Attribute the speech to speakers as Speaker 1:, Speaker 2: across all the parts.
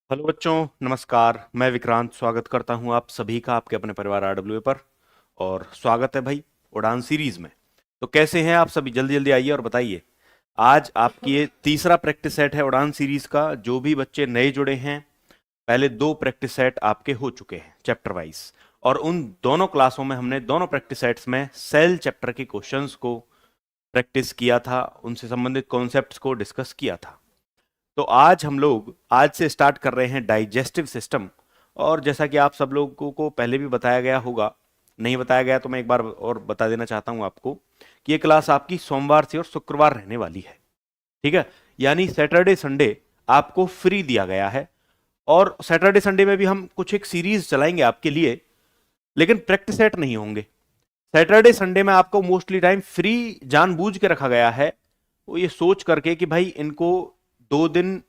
Speaker 1: Hello बच्चों, नमस्कार। मैं विक्रांत स्वागत करता हूं आप सभी का आपके अपने परिवार आरडब्ल्यू पर। और स्वागत है भाई उड़ान सीरीज में। तो कैसे हैं आप सभी? जल्दी जल्दी आइए और बताइए। आज आपकी ये तीसरा प्रैक्टिस सेट है उड़ान सीरीज का। जो भी बच्चे नए जुड़े हैं, पहले दो प्रैक्टिस सेट आपके हो चुके हैं चैप्टर वाइज। और उन दोनों क्लासों में हमने दोनों प्रैक्टिस सेट्स में सेल चैप्टर के क्वेश्चंस को प्रैक्टिस किया था, उनसे संबंधित कॉन्सेप्ट्स को डिस्कस किया था। तो आज से स्टार्ट कर रहे हैं डाइजेस्टिव सिस्टम। और जैसा कि आप सब लोगों को पहले भी बताया गया होगा, नहीं बताया गया तो मैं एक बार और बता देना चाहता हूं आपको कि ये क्लास आपकी सोमवार से और शुक्रवार रहने वाली है। ठीक है, यानी सैटरडे संडे आपको फ्री दिया गया है। और सैटरडे संडे में भी हम कुछ एक सीरीज चलाएंगे आपके लिए, लेकिन प्रैक्टिस सेट नहीं होंगे। सैटरडे संडे में आपको मोस्टली टाइम फ्री जानबूझ के रखा गया है, वो ये सोच करके कि भाई इनको 2 दिन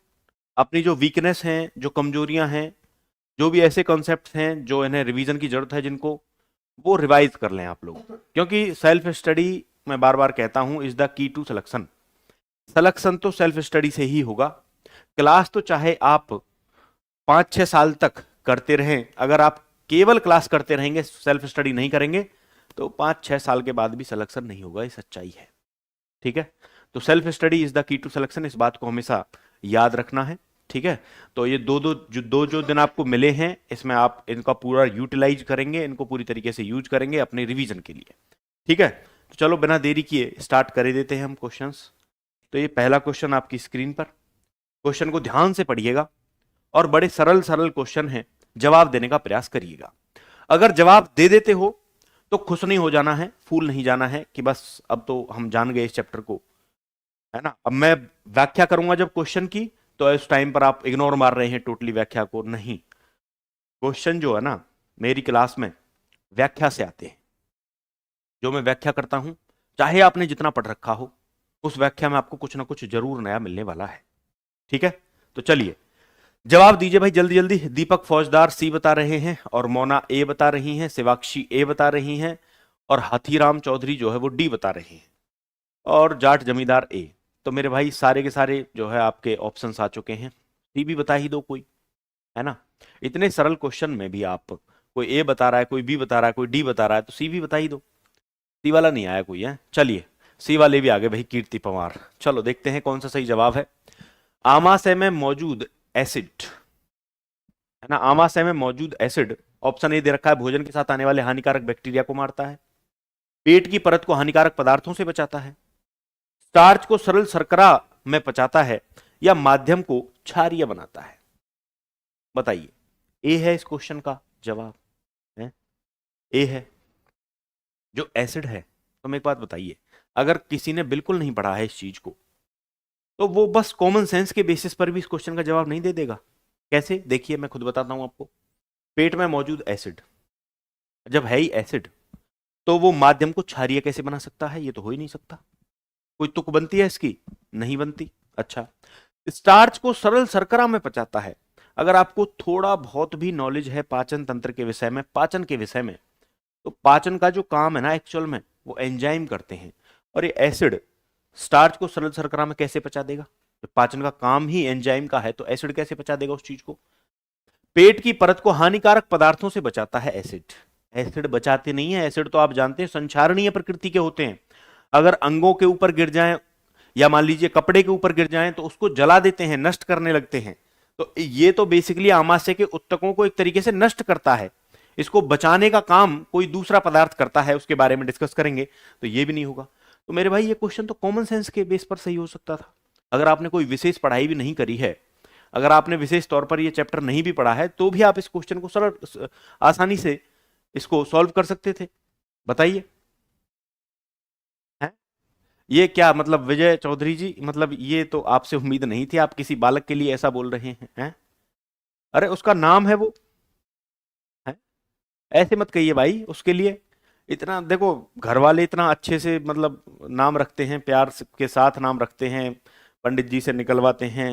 Speaker 1: अपनी जो वीकनेस हैं, जो कमजोरियां हैं, जो भी ऐसे कॉन्सेप्ट्स हैं जो इन्हें रिवीजन की जरूरत है, जिनको वो रिवाइज कर लें आप लोग। क्योंकि सेल्फ स्टडी, मैं बार बार कहता हूं, is the key to selection. Selection तो सेल्फ स्टडी से ही होगा। क्लास तो चाहे आप 5-6 साल तक करते रहें, अगर आप केवल क्लास करते रहेंगे, सेल्फ स्टडी नहीं करेंगे, तो 5-6 साल के बाद भी सिलेक्शन नहीं होगा। ये सच्चाई है। ठीक है, तो self study is the key to selection, इस बात को हमेशा याद रखना है। ठीक है, तो ये दो जो दिन आपको मिले हैं, इसमें आप इनका पूरा यूटिलाइज करेंगे, इनको पूरी तरीके से यूज करेंगे अपने रिवीजन के लिए। ठीक है, तो चलो बिना देरी किए स्टार्ट कर देते हैं हम क्वेश्चंस। तो ये पहला क्वेश्चन आपकी स्क्रीन पर। क्वेश्चन को ध्यान से पढ़िएगा और बड़े सरल सरल क्वेश्चन है, जवाब देने का प्रयास करिएगा। अगर जवाब दे देते हो तो खुश नहीं हो जाना है, फूल नहीं जाना है कि बस अब तो हम जान गए इस चैप्टर को, है ना। अब मैं व्याख्या करूंगा जब क्वेश्चन की, तो इस टाइम पर आप इग्नोर मार रहे हैं टोटली व्याख्या को। नहीं, क्वेश्चन जो है ना, मेरी क्लास में व्याख्या से आते हैं। जो मैं व्याख्या करता हूं, चाहे आपने जितना पढ़ रखा हो, उस व्याख्या में आपको कुछ ना कुछ जरूर नया मिलने वाला है। ठीक है, तो चलिए जवाब दीजिए भाई, जल्दी जल्दी। दीपक फौजदार सी बता रहे हैं, और मोना ए बता रही हैं, शिवाक्षी ए बता रही हैं, और हाथीराम चौधरी जो है वो डी बता रहे हैं, और जाट जमींदार ए। तो मेरे भाई सारे के सारे जो है आपके ऑप्शंस आ चुके हैं। सी भी बता ही दो कोई, है ना। इतने सरल क्वेश्चन में भी आप, कोई ए बता रहा है, कोई बी बता रहा है, कोई डी बता रहा है, तो सी भी बता ही दो। सी वाला नहीं आया कोई है, चलिए सी वाले भी आ गए भाई, कीर्ति पवार। चलो देखते हैं कौन सा सही जवाब है। आमाशय में मौजूद एसिड, है ना, आमाशय में मौजूद एसिड, ऑप्शन ए दे रखा है, भोजन के साथ आने वाले हानिकारक बैक्टीरिया को मारता है, पेट की परत को हानिकारक पदार्थों से बचाता है, स्टार्च को सरल शर्करा में पचाता है, या माध्यम को क्षारीय बनाता है। बताइए, ए है इस क्वेश्चन का जवाब, है ए है जो एसिड है। तो मैं एक बात बताइए, अगर किसी ने बिल्कुल नहीं पढ़ा है इस चीज को, तो वो बस कॉमन सेंस के बेसिस पर भी इस क्वेश्चन का जवाब नहीं दे देगा। कैसे? देखिए मैं खुद बताता हूं आपको। पेट में मौजूद एसिड, जब है ही एसिड, तो वो माध्यम को क्षारीय कैसे बना सकता है? ये तो हो ही नहीं सकता। कोई तुक बनती है इसकी? नहीं बनती। अच्छा, स्टार्च को सरल शर्करा में पचाता है। अगर आपको थोड़ा बहुत भी नॉलेज है पाचन तंत्र के विषय में, पाचन के विषय में, तो पाचन का जो काम है ना एक्चुअल में, वो एंजाइम करते हैं। और ये एसिड स्टार्च को सरल शर्करा में कैसे पचा देगा? तो पाचन का काम ही एंजाइम का है, तो एसिड कैसे पचा देगा उस चीज को? पेट की परत को हानिकारक पदार्थों से बचाता है एसिड। एसिड बचाते नहीं है, एसिड तो आप जानते हैं संक्षारणीय प्रकृति के होते हैं। अगर अंगों के ऊपर गिर जाएं, या मान लीजिए कपड़े के ऊपर गिर जाएं, तो उसको जला देते हैं, नष्ट करने लगते हैं। तो ये तो बेसिकली आमाशय के उत्तकों को एक तरीके से नष्ट करता है। इसको बचाने का काम कोई दूसरा पदार्थ करता है, उसके बारे में डिस्कस करेंगे। तो ये भी नहीं होगा। तो मेरे भाई ये क्वेश्चन तो कॉमन सेंस के बेस पर सही हो सकता था। अगर आपने कोई विशेष पढ़ाई भी नहीं करी है, अगर आपने विशेष तौर पर ये चैप्टर नहीं भी पढ़ा है, तो भी आप इस क्वेश्चन को सरल आसानी से इसको सॉल्व कर सकते थे। बताइए, हैं? ये क्या मतलब विजय चौधरी जी, मतलब ये तो आपसे उम्मीद नहीं थी, आप किसी बालक के लिए ऐसा बोल रहे हैं? अरे उसका नाम है वो, है? ऐसे मत कहिए भाई उसके लिए। इतना देखो, घर वाले इतना अच्छे से मतलब नाम रखते हैं, प्यार के साथ नाम रखते हैं, पंडित जी से निकलवाते हैं,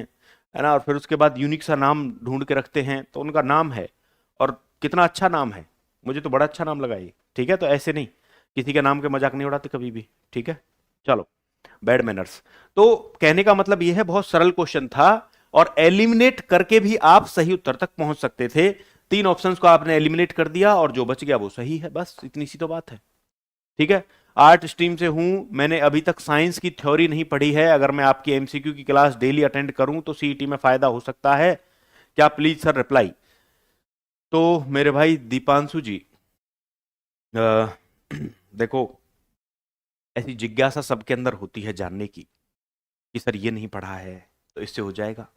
Speaker 1: है ना, और फिर उसके बाद यूनिक सा नाम ढूंढ के रखते हैं, तो उनका नाम है। और कितना अच्छा नाम है, मुझे तो बड़ा अच्छा नाम लगा ये। ठीक है, तो ऐसे नहीं, किसी के नाम के मजाक नहीं उड़ाते कभी भी। ठीक है, चलो, बैड मैनर्स। तो कहने का मतलब ये है, बहुत सरल क्वेश्चन था, और एलिमिनेट करके भी आप सही उत्तर तक पहुंच सकते थे। 3 ऑप्शंस को आपने एलिमिनेट कर दिया और जो बच गया वो सही है, बस इतनी सी तो बात है। ठीक है, आर्ट स्ट्रीम से हूं, मैंने अभी तक साइंस की थ्योरी नहीं पढ़ी है। अगर मैं आपकी एमसीक्यू की क्लास डेली अटेंड करूं तो सीईटी में फायदा हो सकता है क्या? Please sir reply. तो मेरे भाई दीपांशु जी, अ, देखो, ऐसी जिज्ञासा सबके अंदर होती है जानने की कि सर ये नहीं पढ़ा है तो इससे हो जाएगा,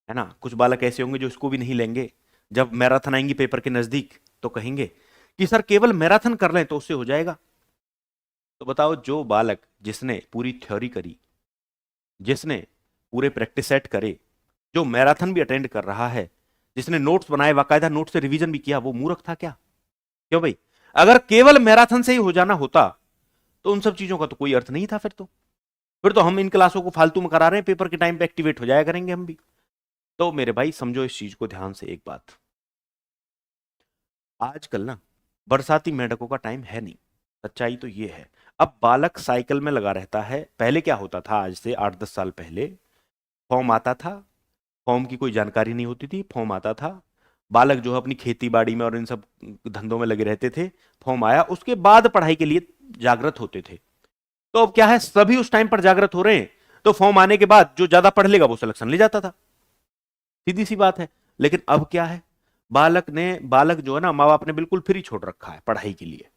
Speaker 1: है ना। कुछ बालक ऐसे होंगे जो इसको भी नहीं लेंगे, जब मैराथन आएंगी पेपर के नजदीक तो कहेंगे कि सर केवल मैराथन कर लें तो उससे हो जाएगा। तो बताओ, जो बालक जिसने पूरी थ्योरी करी, जिसने पूरे प्रैक्टिस सेट करे, जो मैराथन भी अटेंड कर रहा है, जिसने नोट्स बनाए, बाकायदा नोट से रिवीजन भी किया, वो मूर्ख था क्या? क्यों भाई? अगर केवल मैराथन से ही हो जाना होता तो उन सब चीजों का तो कोई अर्थ नहीं था। फिर तो हम इन क्लासों को फालतू में करा रहे हैं, पेपर के टाइम पे एक्टिवेट हो जाया करेंगे हम भी। तो मेरे भाई समझो इस चीज को ध्यान से एक बात, आजकल ना बरसाती मेंढकों का टाइम है नहीं, सच्चाई तो ये है। अब बालक साइकिल में लगा रहता है। पहले क्या होता था, आज से 8-10 साल पहले फॉर्म आता था, फॉर्म की कोई जानकारी नहीं होती थी, फॉर्म आता था, बालक जो है अपनी खेती बाड़ी में और इन सब धंधों में लगे रहते थे, फॉर्म आया, उसके बाद पढ़ाई के लिए जागृत होते थे। तो अब क्या है, सभी उस टाइम पर जागृत हो रहे हैं, तो फॉर्म आने के बाद जो ज्यादा पढ़ लेगा वो सिलेक्शन ले जाता था, सीधी सी बात है। लेकिन अब क्या है, बालक जो है ना, माँ बाप ने बिल्कुल फ्री छोड़ रखा है पढ़ाई के लिए।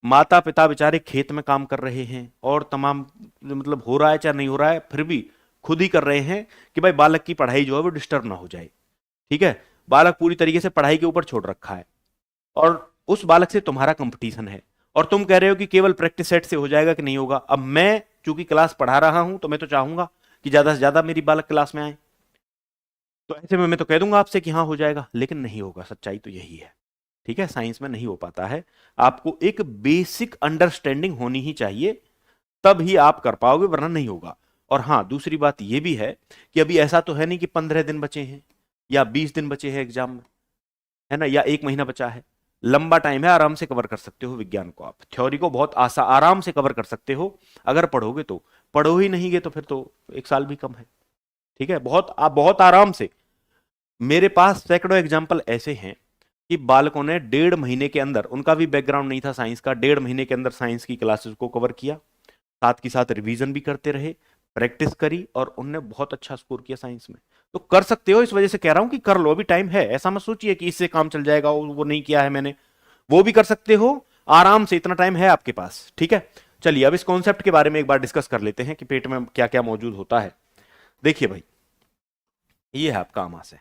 Speaker 1: माता पिता बेचारे खेत में काम कर रहे हैं और तमाम, मतलब हो रहा है चाहे नहीं हो रहा है, फिर भी खुद ही कर रहे हैं कि भाई बालक की पढ़ाई जो है वो डिस्टर्ब ना हो जाए। ठीक है, बालक पूरी तरीके से पढ़ाई के ऊपर छोड़ रखा है और उस बालक से तुम्हारा कंपटीशन है, और तुम कह रहे हो कि केवल प्रैक्टिस सेट से हो जाएगा कि नहीं होगा। अब मैं चूंकि क्लास पढ़ा रहा हूं तो मैं तो चाहूंगा कि ज्यादा से ज्यादा मेरी बालक क्लास में आए, तो ऐसे में मैं तो कह दूंगा आपसे कि हाँ हो जाएगा, लेकिन नहीं होगा, सच्चाई तो यही है। ठीक है, साइंस में नहीं हो पाता है। आपको एक बेसिक अंडरस्टैंडिंग होनी ही चाहिए, तब ही आप कर पाओगे, वरना नहीं होगा। और हाँ, दूसरी बात यह भी है कि अभी ऐसा तो है नहीं कि 15 दिन बचे हैं या 20 दिन बचे हैं एग्जाम में, है ना, या 1 महीना बचा है। लंबा टाइम है, आराम से कवर कर सकते हो विज्ञान को, आप थ्योरी को बहुत आराम से कवर कर सकते हो अगर पढ़ोगे तो। पढ़ो ही नहीं गए तो फिर तो 1 साल भी कम है। ठीक है, आप बहुत आराम से। मेरे पास सैकड़ों एग्जाम्पल ऐसे हैं कि बालकों ने 1.5 महीने के अंदर, उनका भी बैकग्राउंड नहीं था साइंस का, 1.5 महीने के अंदर साइंस की क्लासेस को कवर किया, साथ के साथ रिवीजन भी करते रहे, प्रैक्टिस करी और उनने बहुत अच्छा स्कोर किया साइंस में। तो कर सकते हो, इस वजह से कह रहा हूं कि कर लो, अभी टाइम है। ऐसा मत सोचिए कि इससे काम चल जाएगा, वो नहीं किया है मैंने, वो भी कर सकते हो आराम से, इतना टाइम है आपके पास। ठीक है, चलिए अब इस कॉन्सेप्ट के बारे में एक बार डिस्कस कर लेते हैं कि पेट में क्या क्या मौजूद होता है। देखिए भाई, ये है आपका आमाशय।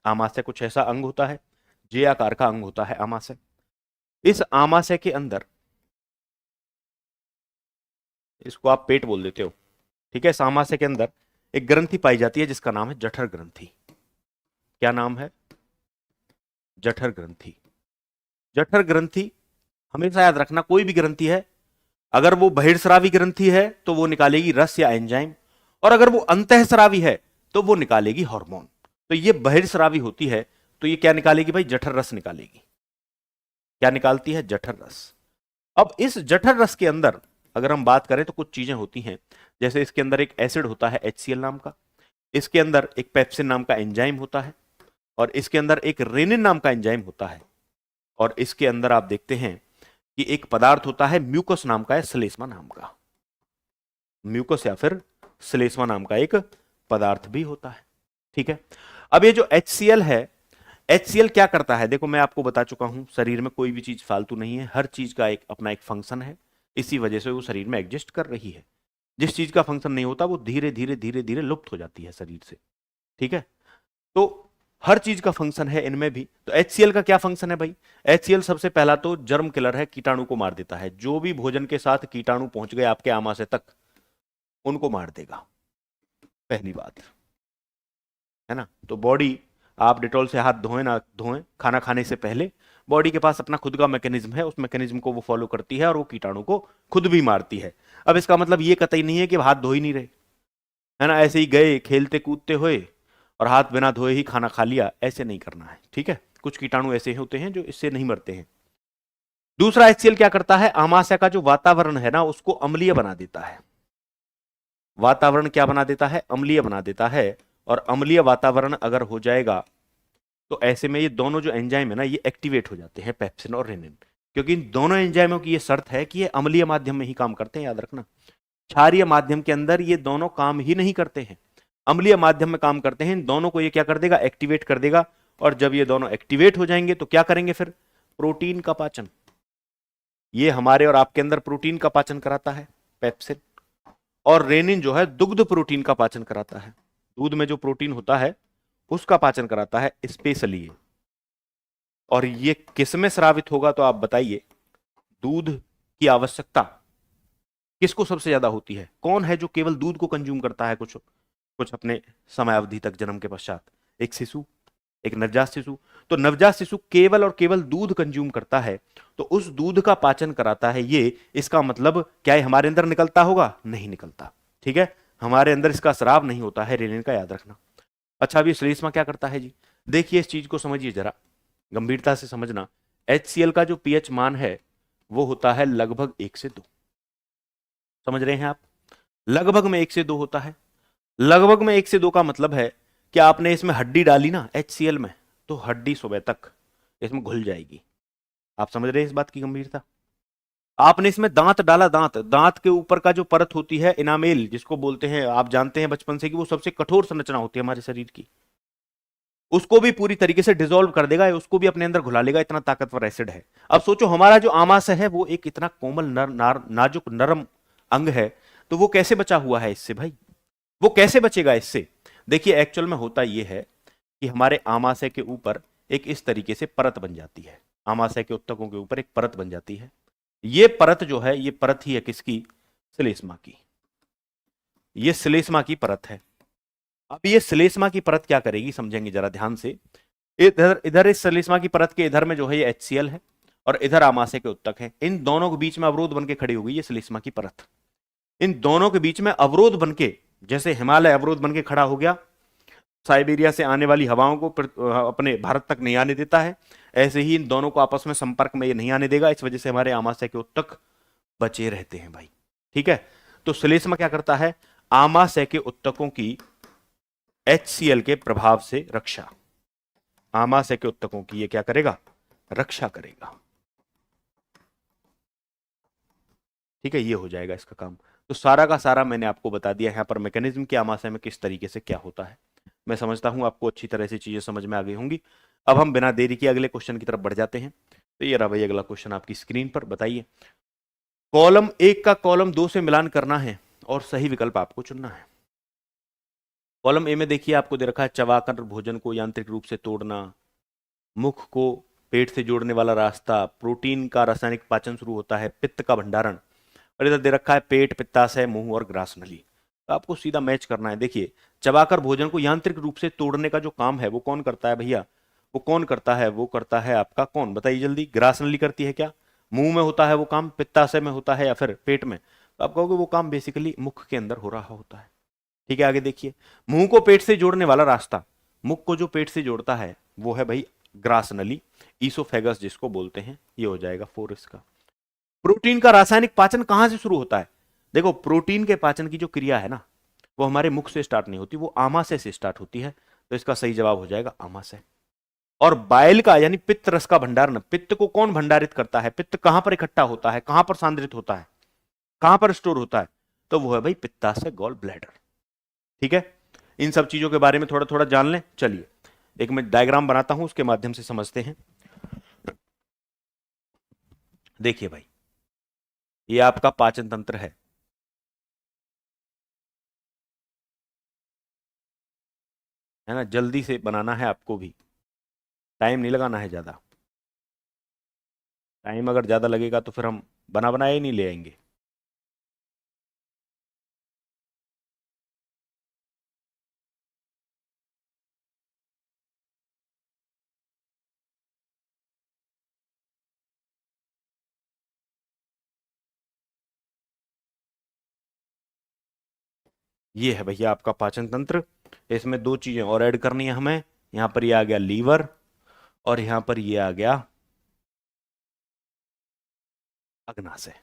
Speaker 1: आमाशय कुछ ऐसा अंग होता है, जे आकार का अंग होता है आमाशय। इस आमाशय के अंदर, इसको आप पेट बोल देते हो, ठीक है, इस आमाशय के अंदर एक ग्रंथि पाई जाती है जिसका नाम है जठर ग्रंथि। क्या नाम है? जठर ग्रंथि। जठर ग्रंथि हमेशा याद रखना, कोई भी ग्रंथि है, अगर वो बहिर्स्रावी ग्रंथि है तो वो निकालेगी रस या एंजाइम, और अगर वो अंतःस्रावी है तो वो निकालेगी हार्मोन। तो ये बहिर्स्रावी होती है तो ये क्या निकालेगी भाई? जठर रस निकालेगी। क्या निकालती है? जठर रस। अब इस जठर रस के अंदर अगर हम बात करें तो कुछ चीजें होती हैं, जैसे इसके अंदर एक एसिड होता है HCl नाम का, इसके अंदर एक पेप्सिन नाम का एंजाइम होता है, और इसके अंदर एक रेनिन नाम का एंजाइम होता है, और इसके अंदर आप देखते हैं कि एक पदार्थ होता है म्यूकस नाम का, है श्लेष्मा नाम का, म्यूकस या फिर श्लेष्मा नाम का एक पदार्थ भी होता है। ठीक है, अब ये जो HCl है, HCl क्या करता है? देखो, मैं आपको बता चुका हूं, शरीर में कोई भी चीज फालतू नहीं है, हर चीज का एक अपना एक फंक्शन है, इसी वजह से वो शरीर में एग्जिस्ट कर रही है। जिस चीज का फंक्शन नहीं होता वो धीरे धीरे धीरे धीरे लुप्त हो जाती है शरीर से। ठीक है, तो हर चीज का फंक्शन है, इनमें भी। तो HCl का क्या फंक्शन है भाई? HCl सबसे पहला तो जर्म किलर है, कीटाणु को मार देता है। जो भी भोजन के साथ कीटाणु पहुंच गए आपके आमाशय तक, उनको मार देगा, पहली बात, है ना। तो बॉडी, आप डिटॉल से हाथ धोएं ना धोएं, खाना खाने से पहले बॉडी के पास अपना खुद का मैकेनिज्म है, उस मैकेनिज्म को वो फॉलो करती है और वो कीटाणु को खुद भी मारती है। अब इसका मतलब ये कतई नहीं है कि हाथ धो ही नहीं रहे, है ना, ऐसे ही गए खेलते कूदते हुए और हाथ बिना धोए ही खाना खा लिया, ऐसे नहीं करना है। ठीक है, कुछ कीटाणु ऐसे होते हैं जो इससे नहीं मरते हैं। दूसरा HCl क्या करता है? आमाशय का जो वातावरण है ना, उसको अम्लीय बना देता है। वातावरण क्या बना देता है, अम्लीय बना देता है। और अम्लीय वातावरण अगर हो जाएगा तो ऐसे में ये दोनों जो एंजाइम है ना, ये एक्टिवेट हो जाते हैं, पेप्सिन और रेनिन। क्योंकि इन दोनों एंजाइमों की ये शर्त है कि ये अम्लीय माध्यम में ही काम करते हैं, याद रखना। क्षारीय माध्यम के अंदर ये दोनों काम ही नहीं करते हैं, अम्लीय माध्यम में काम करते हैं। इन दोनों को ये क्या कर देगा, एक्टिवेट कर देगा। और जब ये दोनों एक्टिवेट हो जाएंगे तो क्या करेंगे फिर, प्रोटीन का पाचन। ये हमारे और आपके अंदर प्रोटीन का पाचन कराता है पेप्सिन, और रेनिन जो है दुग्ध प्रोटीन का पाचन कराता है। दूध में जो प्रोटीन होता है उसका पाचन कराता है स्पेशली। और ये किस में स्रावित होगा, तो आप बताइए, दूध की आवश्यकता किसको सबसे ज्यादा होती है, कौन है जो केवल दूध को कंज्यूम करता है कुछ कुछ अपने समय अवधि तक जन्म के पश्चात, एक शिशु, एक नवजात शिशु। तो नवजात शिशु केवल और केवल दूध कंज्यूम करता है, तो उस दूध का पाचन कराता है ये। इसका मतलब क्या है, हमारे अंदर निकलता होगा, नहीं निकलता, ठीक है, हमारे अंदर इसका स्राव नहीं होता है, रेनिन का, याद रखना। अच्छा, अभी श्लेष्मा क्या करता है जी, देखिए इस चीज को समझिए जरा, गंभीरता से समझना। HCl का जो पीएच मान है वो होता है लगभग 1 से 2, समझ रहे हैं आप, लगभग में 1 से 2 होता है। लगभग में 1 से 2 का मतलब है कि आपने इसमें हड्डी डाली ना HCl में, तो हड्डी सुबह तक इसमें घुल जाएगी। आप समझ रहे हैं इस बात की गंभीरता। आपने इसमें दांत डाला, दांत, दांत के ऊपर का जो परत होती है इनामेल जिसको बोलते हैं, आप जानते हैं बचपन से कि वो सबसे कठोर संरचना होती है हमारे शरीर की, उसको भी पूरी तरीके से डिसॉल्व कर देगा, उसको भी अपने अंदर घुला लेगा, इतना ताकतवर एसिड है। अब सोचो हमारा जो आमाशय है वो एक इतना कोमल नाजुक नरम अंग है, तो वो कैसे बचा हुआ है इससे भाई, वो कैसे बचेगा इससे। देखिए एक्चुअल में होता यह है कि हमारे आमाशय के ऊपर एक इस तरीके से परत बन जाती है, आमाशय के उत्तकों के ऊपर एक परत बन जाती है। ये परत जो है, ये परत ही है किसकी, श्लेष्मा की। ये श्लेष्मा की परत है। अब ये श्लेष्मा की परत क्या करेगी, समझेंगे जरा ध्यान से। इधर इधर इस श्लेष्मा की परत के इधर में जो है ये HCl है, और इधर आमाशय के उत्तक है। इन दोनों के बीच में अवरोध बनके खड़ी हो गई ये श्लेष्मा की परत। इन दोनों के बीच में अवरोध बनके, जैसे हिमालय अवरोध बनके खड़ा हो गया, साइबेरिया से आने वाली हवाओं को अपने भारत तक नहीं आने देता है, ऐसे ही इन दोनों को आपस में संपर्क में ये नहीं आने देगा। इस वजह से हमारे आमाशय के उत्तक बचे रहते हैं भाई, ठीक है। तो श्लेष्मा क्या करता है, आमाशय के उत्तकों की HCl के प्रभाव से रक्षा, आमाशय के उत्तकों की ये क्या करेगा, रक्षा करेगा, ठीक है, ये हो जाएगा इसका काम। तो सारा का सारा मैंने आपको बता दिया यहां पर मैकेनिज्म कि आमाशय में किस तरीके से क्या होता है। मैं समझता हूं आपको अच्छी तरह से चीजें समझ में आ गई होंगी। अब हम बिना देरी के अगले क्वेश्चन की तरफ बढ़ जाते हैं। तो ये रहा भाई अगला क्वेश्चन आपकी स्क्रीन पर, बताइए। कॉलम 1 का कॉलम 2 से मिलान करना है और सही विकल्प आपको चुनना है। कॉलम ए में देखिए आपको दे रखा है चबाकर भोजन को यांत्रिक रूप से तोड़ना, मुख को पेट से जोड़ने वाला रास्ता, प्रोटीन का रासायनिक पाचन शुरू होता है, पित्त का भंडारण, और इधर दे रखा है पेट, पित्ताशय, मुंह और ग्रास नली। तो आपको सीधा मैच करना है। देखिए चबाकर भोजन को यांत्रिक रूप से तोड़ने का जो काम है वो कौन करता है भैया, वो कौन करता है, वो करता है आपका कौन, बताइए जल्दी। ग्रास नली करती है क्या, मुंह में होता है वो काम, पित्ताशय में होता है या फिर पेट में। तो आप कहोगे वो काम बेसिकली मुख के अंदर हो रहा होता है, ठीक है। आगे देखिए, मुंह को पेट से जोड़ने वाला रास्ता, मुख को जो पेट से जोड़ता है वो है भाई ग्रास नली, ईसोफेगस जिसको बोलते हैं, ये हो जाएगा 4 इसका। प्रोटीन का रासायनिक पाचन कहां से शुरू होता है, देखो प्रोटीन के पाचन की जो क्रिया है ना वो हमारे मुख से स्टार्ट नहीं होती, वो आमाशय से स्टार्ट होती है। तो इसका सही जवाब हो जाएगा आमाशय। और बाइल का यानी पित्त रस का भंडारण, पित्त को कौन भंडारित करता है, पित्त कहां पर इकट्ठा होता है, कहां पर सांद्रित होता है, कहां पर स्टोर होता है, तो वो है भाई पित्ताशय, गॉल ब्लैडर, ठीक है। इन सब चीजों के बारे में थोड़ा थोड़ा जान लें। चलिए एक मैं डायग्राम बनाता हूं, उसके माध्यम से समझते हैं। देखिए भाई ये आपका पाचन तंत्र है ना, जल्दी से बनाना है आपको भी, टाइम नहीं लगाना है ज्यादा। टाइम अगर ज्यादा लगेगा तो फिर हम बना बनाया ही नहीं ले आएंगे। ये है भैया आपका पाचन तंत्र। इसमें 2 चीजें और ऐड करनी है हमें, यहां पर ये आ गया लीवर, और यहां पर ये आ गया अग्नाशय,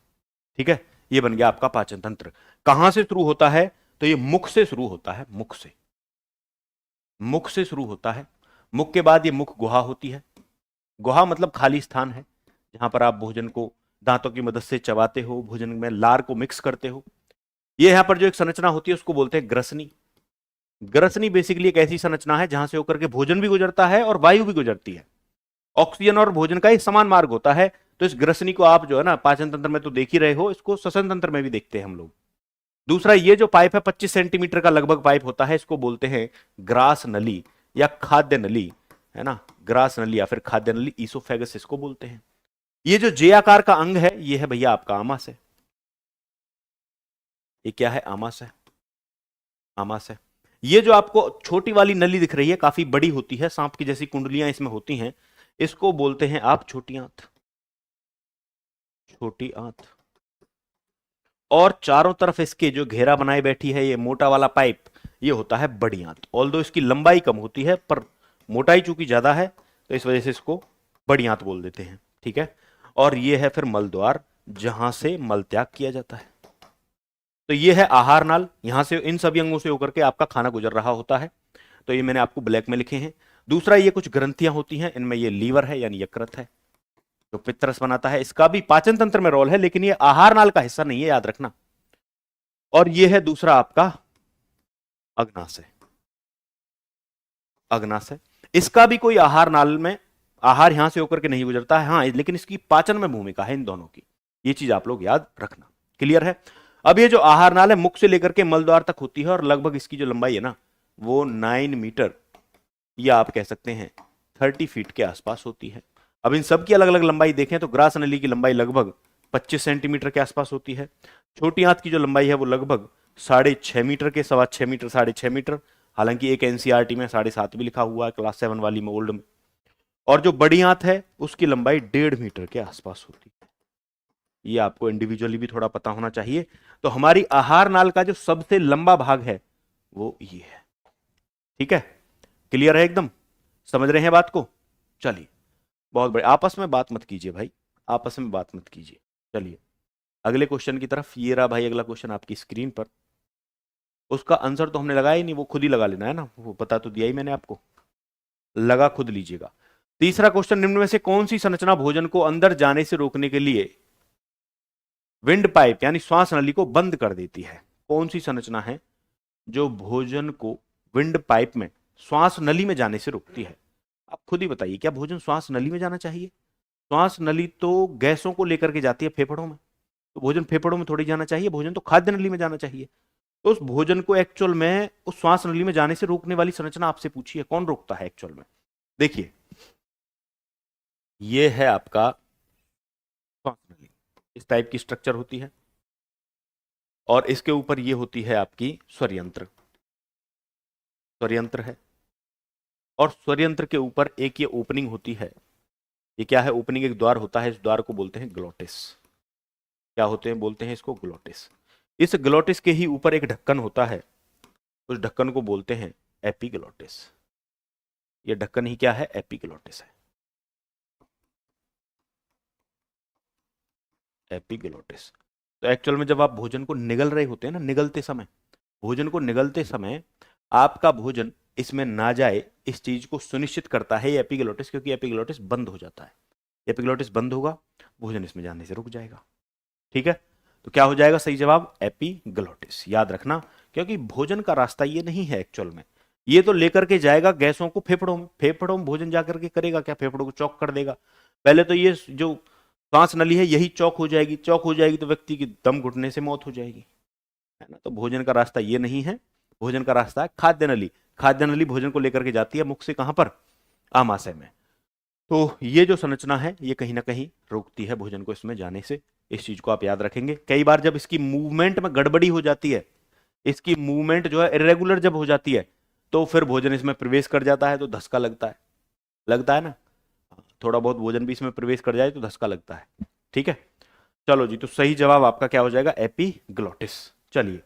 Speaker 1: ठीक है। ये बन गया आपका पाचन तंत्र। कहां से शुरू होता है, तो ये मुख से शुरू होता है, मुख से शुरू होता है। मुख के बाद ये मुख गुहा होती है। गुहा मतलब खाली स्थान है जहां पर आप भोजन को दांतों की मदद से चबाते हो, भोजन में लार को मिक्स करते हो। ये यहां पर जो एक संरचना होती है उसको बोलते हैं ग्रसनी। ग्रसनी बेसिकली एक ऐसी संरचना है जहां से होकर के भोजन भी गुजरता है और वायु भी गुजरती है। ऑक्सीजन और भोजन का एक समान मार्ग होता है। तो इस ग्रसनी को आप जो है ना पाचन तंत्र में तो देख ही रहे हो, इसको श्वसन तंत्र में भी देखते हैं हम लोग। दूसरा, ये जो पाइप है 25 सेंटीमीटर का लगभग पाइप होता है, इसको बोलते हैं ग्रास नली या खाद्य नली, है ना। ग्रास नली या फिर खाद्य नली, ईसोफेगस इसको बोलते हैं। ये जो जे आकार का अंग है ये है भैया आपका आमाशय। ये क्या है? आमाशय। आमाशय। ये जो आपको छोटी वाली नली दिख रही है काफी बड़ी होती है, सांप की जैसी कुंडलियां इसमें होती हैं, इसको बोलते हैं आप छोटी आंत। छोटी आंत। और चारों तरफ इसके जो घेरा बनाए बैठी है ये मोटा वाला पाइप, ये होता है बड़ी आंत। ऑल्दो इसकी लंबाई कम होती है पर मोटाई चूंकि ज्यादा है तो इस वजह से इसको बड़ी आंत बोल देते हैं, ठीक है। और ये है फिर मल द्वार जहां से मल त्याग किया जाता है। तो ये है आहार नाल, यहां से इन सभी अंगों से होकर के आपका खाना गुजर रहा होता है। तो ये मैंने आपको ब्लैक में लिखे हैं। दूसरा, ये कुछ ग्रंथियां होती हैं, इनमें ये लीवर है यानी यकृत है जो पित्तरस बनाता है। इसका भी पाचन तंत्र में रोल है लेकिन ये आहार नाल का हिस्सा नहीं है, याद रखना। और ये है दूसरा आपका अग्नाशय। अग्नाशय, इसका भी कोई आहार नाल में आहार यहां से होकर के नहीं गुजरता है, हाँ, लेकिन इसकी पाचन में भूमिका है इन दोनों की। ये चीज आप लोग याद रखना। क्लियर है? अब ये जो आहार नाल है मुख से लेकर के मल द्वार तक होती है और लगभग इसकी जो लंबाई है ना वो 9 मीटर या आप कह सकते हैं 30 फीट के आसपास होती है। अब इन सब की अलग अलग लंबाई देखें तो ग्रास नली की लंबाई लगभग 25 सेंटीमीटर के आसपास होती है। छोटी आंत की जो लंबाई है वो लगभग 6.5 मीटर के 6.25 मीटर 6.5 मीटर। हालांकि एक एनसीईआरटी में 7.5 भी लिखा हुआ है, क्लास 7 वाली में, ओल्ड में। और जो बड़ी आंत है उसकी लंबाई 1.5 मीटर के आसपास होती है। ये आपको इंडिविजुअली भी थोड़ा पता होना चाहिए। तो हमारी आहार नाल का जो सबसे लंबा भाग है वो ये है, ठीक है। क्लियर है एकदम? समझ रहे हैं बात को? चलिए, बहुत बढ़िया। आपस में बात मत कीजिए भाई, आपस में बात मत कीजिए। चलिए अगले क्वेश्चन की तरफ। ये रहा भाई अगला क्वेश्चन आपकी स्क्रीन पर। उसका आंसर तो हमने लगाया ही नहीं, वो खुद ही लगा लेना है ना, वो बता तो दिया ही मैंने आपको, लगा खुद लीजिएगा। तीसरा क्वेश्चन, निम्न में से कौन सी संरचना भोजन को अंदर जाने से रोकने के लिए विंड पाइप यानी श्वास नली को बंद कर देती है? कौन सी संरचना है जो भोजन को विंड पाइप में श्वास नली में जाने से रोकती है? आप खुद ही बताइए, क्या भोजन श्वास नली में जाना चाहिए? श्वास नली तो गैसों को लेकर के जाती है फेफड़ों में, तो भोजन फेफड़ों में थोड़ी जाना चाहिए, भोजन तो खाद्य नली में जाना चाहिए। तो उस भोजन को एक्चुअल में उस श्वास नली में जाने से रोकने वाली संरचना आपसे पूछी है, कौन रोकता है एक्चुअल में? देखिए, ये है आपका श्वास नली, इस टाइप की स्ट्रक्चर होती है और इसके ऊपर ये होती है आपकी स्वरयंत्र। स्वरयंत्र है और स्वरयंत्र के ऊपर एक ये ओपनिंग होती है। ये क्या है? ओपनिंग, एक द्वार होता है, इस द्वार को बोलते हैं ग्लोटिस। क्या होते हैं? बोलते हैं इसको ग्लोटिस। इस ग्लोटिस के ही ऊपर एक ढक्कन होता है, उस ढक्कन को बोलते हैं एपिग्लोटिस। ये ढक्कन ही क्या है? एपिग्लोटिस है। एपिग्लोटिस। तो एक्चुअल में जब आप भोजन को निगल रहे होते हैं ना, निगलते समय, भोजन को निगलते समय आपका भोजन इसमें ना जाए, इस चीज को सुनिश्चित करता है ये एपिग्लोटिस, क्योंकि एपिग्लोटिस बंद हो जाता है। एपिग्लोटिस बंद होगा, भोजन इसमें जाने से रुक जाएगा, ठीक है। तो क्या हो जाएगा सही जवाब? एपिग्लोटिस। याद रखना, क्योंकि भोजन का रास्ता ये नहीं है एक्चुअल में, ये तो लेकर के जाएगा गैसों को फेफड़ों में। फेफड़ों में भोजन जाकर के करेगा क्या? फेफड़ों को चौक कर देगा। पहले तो ये जो श्वास नली है यही चौक हो जाएगी, चौक हो जाएगी तो व्यक्ति की दम घुटने से मौत हो जाएगी, है ना। तो भोजन का रास्ता ये नहीं है, भोजन का रास्ता है खाद्य नली। खाद्य नली भोजन को लेकर के जाती है मुख से कहां पर? आमाशय में। तो ये जो संरचना है ये कहीं ना कहीं रोकती है भोजन को इसमें जाने से। इस चीज को आप याद रखेंगे। कई बार जब इसकी मूवमेंट में गड़बड़ी हो जाती है, इसकी मूवमेंट जो है इरेगुलर जब हो जाती है, तो फिर भोजन इसमें प्रवेश कर जाता है तो धक्का लगता है, लगता है ना। थोड़ा बहुत भोजन भी इसमें प्रवेश कर जाए तो धक्का लगता है, ठीक है। चलो जी, तो सही जवाब आपका क्या हो जाएगा? एपिग्लोटिस। चलिए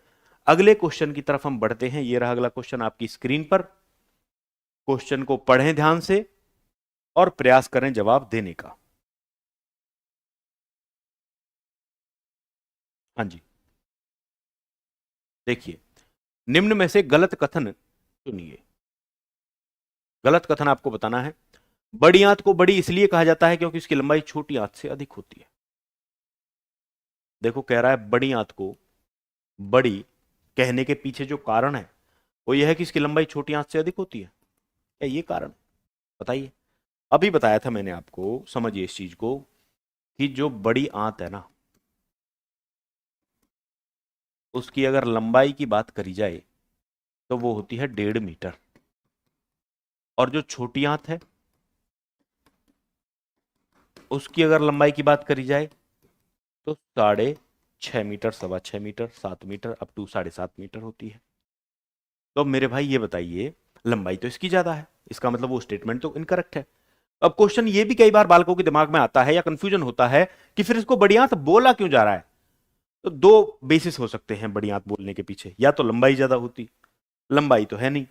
Speaker 1: अगले क्वेश्चन की तरफ हम बढ़ते हैं। ये रहा अगला क्वेश्चन आपकी स्क्रीन पर। क्वेश्चन को पढ़ें ध्यान से और प्रयास करें जवाब देने का। हाँ जी, देखिए, निम्न में से गलत कथन चुनिए। गलत कथन आपको बताना है। बड़ी आंत को बड़ी इसलिए कहा जाता है क्योंकि इसकी लंबाई छोटी आंत से अधिक होती है। देखो कह रहा है बड़ी आंत को बड़ी कहने के पीछे जो कारण है वो यह है कि इसकी लंबाई छोटी आंत से अधिक होती है। क्या ये कारण? बताइए। अभी बताया था मैंने आपको, समझिए इस चीज को, कि जो बड़ी आंत है ना उसकी अगर लंबाई की बात करी जाए तो वो होती है 1.5 मीटर, और जो छोटी आंत है उसकी अगर लंबाई की बात करी जाए तो 6.5 metre, 6.25 metre, 7 metre, up to 7.5 metre होती है। तो मेरे भाई ये बताइए, लंबाई तो इसकी ज्यादा है, इसका मतलब वो स्टेटमेंट तो इनकरेक्ट है। अब क्वेश्चन ये भी कई बार बालकों के दिमाग में आता है या कंफ्यूजन होता है कि फिर इसको बड़ी आंत बोला क्यों जा रहा है। तो दो बेसिस हो सकते हैं बड़ी आंत बोलने के पीछे, या तो लंबाई ज्यादा होती, लंबाई तो है नहीं,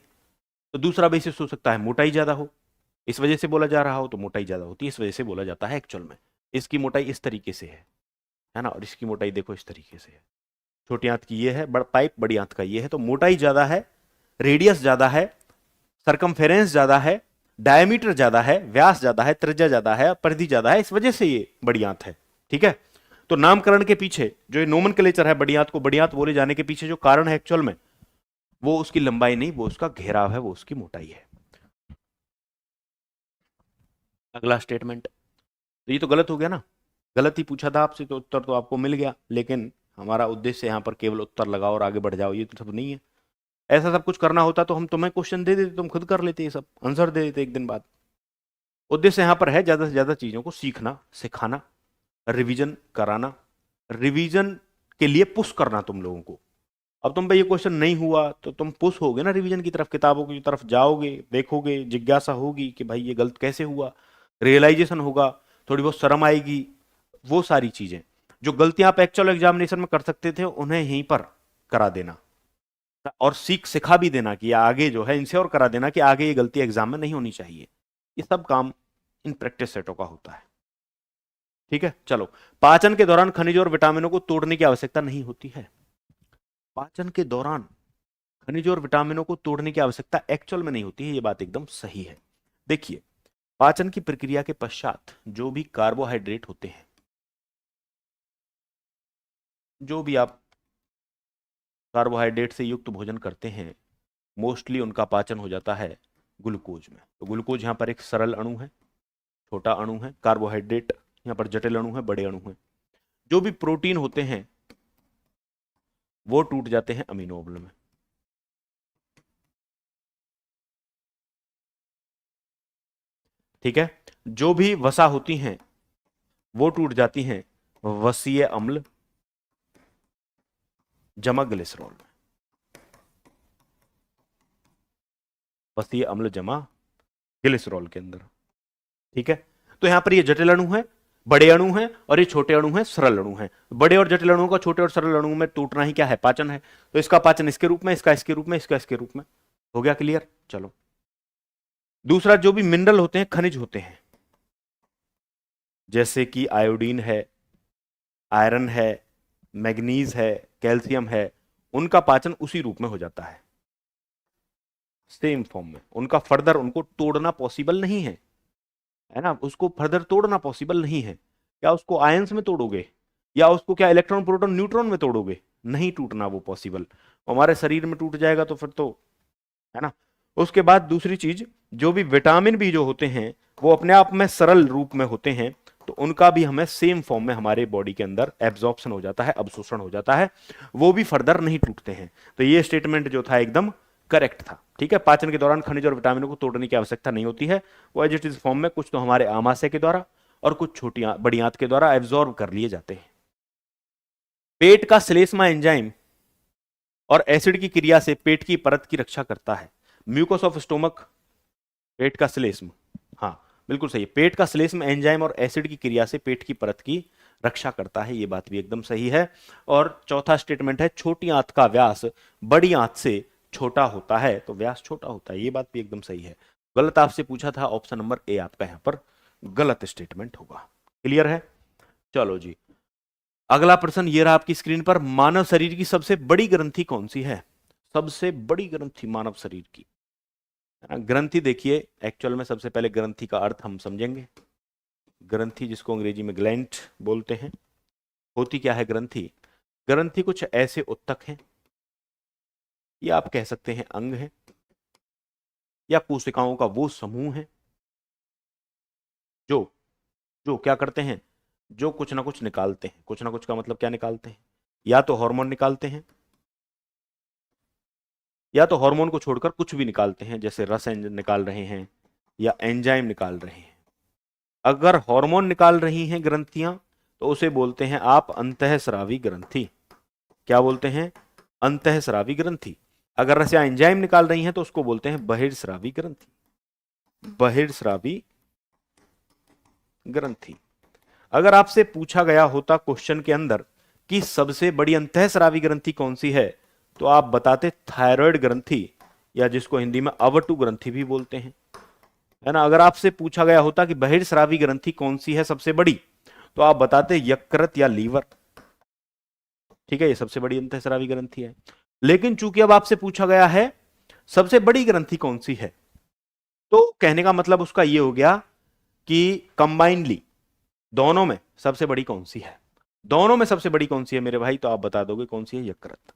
Speaker 1: तो दूसरा बेसिस हो सकता है मोटाई ज्यादा हो, इस वजह से बोला जा रहा हो, तो मोटाई ज्यादा होती है इस वजह से बोला जाता है। एक्चुअल में इसकी मोटाई इस तरीके से है ना, और इसकी मोटाई देखो इस तरीके से है। छोटी आंत की ये है पाइप, बड़ी आंत का ये है, तो मोटाई ज्यादा है, रेडियस ज्यादा है, सरकमफेरेंस ज्यादा है, डायमीटर ज्यादा है, व्यास ज्यादा है, त्रिज्या ज्यादा है, परिधि ज्यादा है, इस वजह से ये बड़ी आंत है। ठीक है, तो नामकरण के पीछे जो नोमेनक्लेचर है बड़ी आंत को बड़ी आंत बोले जाने के पीछे जो कारण है एक्चुअल में, वो उसकी लंबाई नहीं, वो उसका घेराव है, वो उसकी मोटाई है। अगला स्टेटमेंट, तो ये तो गलत हो गया ना, गलत ही पूछा था आपसे तो उत्तर तो आपको मिल गया, लेकिन हमारा उद्देश्य यहां पर केवल उत्तर लगाओ और आगे बढ़ जाओ, ये तो सब नहीं है। ऐसा सब कुछ करना होता तो हम तुम्हें क्वेश्चन दे देते, तुम खुद कर लेते, ये सब आंसर दे देते एक दिन बाद। उद्देश्य यहां पर है ज्यादा से ज्यादा चीजों को सीखना, सिखाना, रिवीजन कराना, रिवीजन के लिए पुश करना तुम लोगों को। अब तुम पे ये क्वेश्चन नहीं हुआ तो तुम पुश होगे ना रिवीजन की तरफ, किताबों की तरफ जाओगे, देखोगे, जिज्ञासा होगी कि भाई ये गलत कैसे हुआ, रियलाइजेशन होगा, थोड़ी बहुत शर्म आएगी, वो सारी चीजें जो गलतियां आप एक्चुअल एग्जामिनेशन में कर सकते थे उन्हें यहीं पर करा देना, और सिखा भी देना कि आगे जो है इनसे और करा देना कि आगे ये गलती एग्जाम में नहीं होनी चाहिए। ये सब काम इन प्रैक्टिस सेटों का होता है। ठीक है, चलो। पाचन के दौरान खनिज और विटामिनों को तोड़ने की आवश्यकता नहीं होती है। पाचन के दौरान खनिज और विटामिनों को तोड़ने की आवश्यकता एक्चुअल में नहीं होती है, ये बात एकदम सही है। देखिए, पाचन की प्रक्रिया के पश्चात जो भी कार्बोहाइड्रेट होते हैं, जो भी आप कार्बोहाइड्रेट से युक्त भोजन करते हैं, मोस्टली उनका पाचन हो जाता है ग्लूकोज में। तो ग्लूकोज यहाँ पर एक सरल अणु है, छोटा अणु है, कार्बोहाइड्रेट यहाँ पर जटिल अणु है, बड़े अणु है। जो भी प्रोटीन होते हैं वो टूट जाते हैं अमीनो अम्ल में। ठीक है, जो भी वसा होती हैं वो टूट जाती हैं वसीय अम्ल जमा ग्लिसरॉल में। वसीय अम्ल जमा ग्लिसरॉल के अंदर। ठीक है, तो यहां पर ये जटिल अणु है, बड़े अणु हैं, और ये छोटे अणु हैं, सरल अणु हैं। बड़े और जटिल अणुओं का छोटे और सरल अणु में टूटना ही क्या है? पाचन है। तो इसका पाचन इसके रूप में, इसका इसके रूप में, इसका इसके रूप में। हो गया क्लियर? चलो, दूसरा, जो भी मिनरल होते हैं, खनिज होते हैं, जैसे कि आयोडीन है, आयरन है, मैग्नीज है, कैल्शियम है, उनका पाचन उसी रूप में हो जाता है, सेम फॉर्म में। उनका फर्दर उनको तोड़ना पॉसिबल नहीं है ना, उसको फर्दर तोड़ना पॉसिबल नहीं है। क्या उसको आयंस में तोड़ोगे, या उसको क्या इलेक्ट्रॉन प्रोटॉन न्यूट्रॉन में तोड़ोगे? नहीं टूटना वो पॉसिबल। हमारे शरीर में टूट जाएगा तो फिर तो, है ना। उसके बाद दूसरी चीज, जो भी विटामिन भी जो होते हैं वो अपने आप में सरल रूप में होते हैं, तो उनका भी हमें सेम फॉर्म में हमारे बॉडी के अंदर एब्जॉर्प्शन हो जाता है, अवशोषण हो जाता है, वो भी फर्दर नहीं टूटते हैं। तो ये स्टेटमेंट जो था एकदम करेक्ट था। ठीक है, पाचन के दौरान खनिज और विटामिनों को तोड़ने की आवश्यकता नहीं होती है, वो एज इट इज फॉर्म में कुछ तो हमारे आमाशय के द्वारा और कुछ छोटी बड़ी आंत के द्वारा एब्जॉर्ब कर लिए जाते हैं। पेट का श्लेष्मा एंजाइम और एसिड की क्रिया से पेट की परत की रक्षा करता है। म्यूकोस ऑफ स्टोमक, पेट का श्लेष्म, हाँ बिल्कुल सही है, पेट का श्लेष्म एंजाइम और एसिड की क्रिया से पेट की परत की रक्षा करता है, ये बात भी एकदम सही है। और चौथा स्टेटमेंट है, छोटी आंत का व्यास बड़ी आंत से छोटा होता है, तो व्यास छोटा होता है, ये बात भी एकदम सही है। गलत आपसे पूछा था, ऑप्शन नंबर ए आपका यहां पर गलत स्टेटमेंट होगा। क्लियर है? चलो जी, अगला प्रश्न ये रहा आपकी स्क्रीन पर, मानव शरीर की सबसे बड़ी ग्रंथि कौन सी है? सबसे बड़ी ग्रंथि मानव शरीर की, है ना। ग्रंथि देखिए, एक्चुअल में सबसे पहले ग्रंथि का अर्थ हम समझेंगे। ग्रंथि, जिसको अंग्रेजी में ग्लैंड बोलते हैं, होती क्या है ग्रंथि? ग्रंथि कुछ ऐसे उत्तक हैं, या आप कह सकते हैं अंग है, या कोशिकाओं का वो समूह है जो जो क्या करते हैं, जो कुछ ना कुछ निकालते हैं। कुछ ना कुछ का मतलब क्या निकालते हैं? या तो हार्मोन निकालते हैं, या तो हार्मोन को छोड़कर कुछ भी निकालते हैं, जैसे रस निकाल रहे हैं या एंजाइम निकाल रहे हैं। अगर हार्मोन निकाल रही हैं ग्रंथियां, तो उसे बोलते हैं आप अंतःस्रावी ग्रंथि। क्या बोलते हैं? अंतःस्रावी ग्रंथि। अगर रस या एंजाइम निकाल रही हैं तो उसको बोलते हैं बहिर्स्रावी ग्रंथि। बहिर्स्रावी ग्रंथि। अगर आपसे पूछा गया होता क्वेश्चन के अंदर कि सबसे बड़ी अंतःस्रावी ग्रंथि कौन सी है, तो आप बताते थायराइड ग्रंथि, या जिसको हिंदी में अवटु ग्रंथि भी बोलते हैं, है ना। अगर आपसे पूछा गया होता कि बहिर्स्रावी ग्रंथि कौन सी है सबसे बड़ी, तो आप बताते यकृत या लीवर। ठीक है, ये सबसे बड़ी अंतःस्रावी ग्रंथि है। लेकिन चूंकि अब आपसे पूछा गया है सबसे बड़ी ग्रंथि कौन सी है, तो कहने का मतलब उसका यह हो गया कि कंबाइनली दोनों में सबसे बड़ी कौन सी है। दोनों में सबसे बड़ी कौन सी है मेरे भाई, तो आप बता दोगे कौन सी है? यकृत।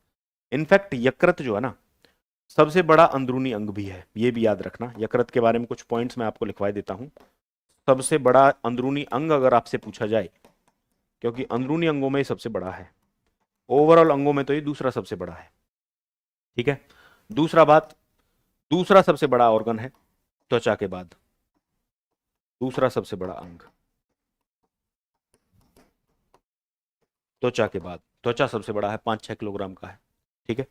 Speaker 1: इनफैक्ट यकृत जो है ना, सबसे बड़ा अंदरूनी अंग भी है, ये भी याद रखना। यकृत के बारे में कुछ पॉइंट्स मैं आपको लिखवा देता हूं। सबसे बड़ा अंदरूनी अंग अगर आपसे पूछा जाए, क्योंकि अंदरूनी अंगों में सबसे बड़ा है, ओवरऑल अंगों में तो ये दूसरा सबसे बड़ा है। ठीक है। दूसरा बात, दूसरा सबसे बड़ा ऑर्गन है त्वचा के बाद, दूसरा सबसे बड़ा अंग त्वचा के बाद। त्वचा सबसे बड़ा है, 5-6 किलोग्राम का है। ठीक है।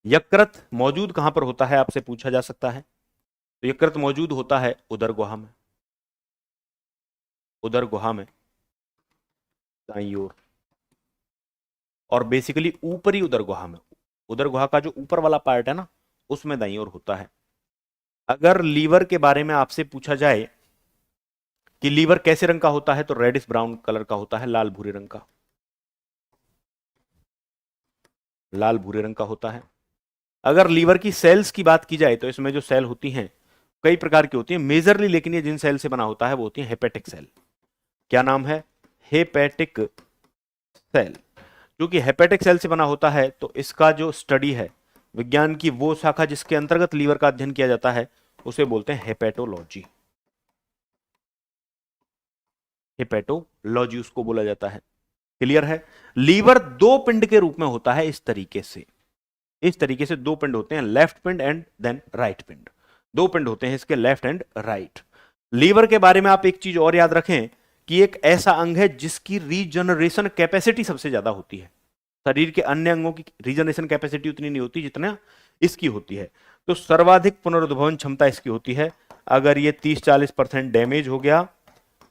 Speaker 1: यकृत मौजूद कहां पर होता है आपसे पूछा जा सकता है, तो यकृत मौजूद होता है उदर गुहा में। उदर गुहा में दाईं ओर, और बेसिकली ऊपरी उदर गुहा में। उदर गुहा का जो ऊपर वाला पार्ट है ना, उसमें दाईं ओर होता है। अगर लीवर के बारे में आपसे पूछा जाए कि लीवर कैसे रंग का होता है, तो रेडिश ब्राउन कलर का होता है, लाल भूरे रंग का। लाल भूरे रंग का होता है। अगर लीवर की सेल्स की बात की जाए, तो इसमें जो सेल होती हैं कई प्रकार की होती हैं मेजरली, लेकिन ये जिन सेल से बना होता है वो होती है हेपेटिक सेल। क्या नाम है? Hepatic cell. क्योंकि हेपेटिक सेल से बना होता है, तो इसका जो स्टडी है, विज्ञान की वो शाखा जिसके अंतर्गत लीवर का अध्ययन किया जाता है, उसे बोलते हैं हेपेटोलॉजी। हेपेटोलॉजी उसको बोला जाता है। क्लियर है? लीवर दो पिंड के रूप में होता है, इस तरीके से। इस तरीके से दो पिंड होते हैं, लेफ्ट पिंड एंड देन राइट पिंड। दो पिंड होते हैं इसके, लेफ्ट एंड राइट। लीवर के बारे में आप एक चीज और याद रखें कि एक ऐसा अंग है जिसकी रीजनरेशन कैपेसिटी सबसे ज्यादा होती है। शरीर के अन्य अंगों की रीजनरेशन कैपेसिटी उतनी नहीं होती जितना इसकी होती है। तो सर्वाधिक पुनरुद्भवन क्षमता इसकी होती है। अगर ये 30-40% डैमेज हो गया,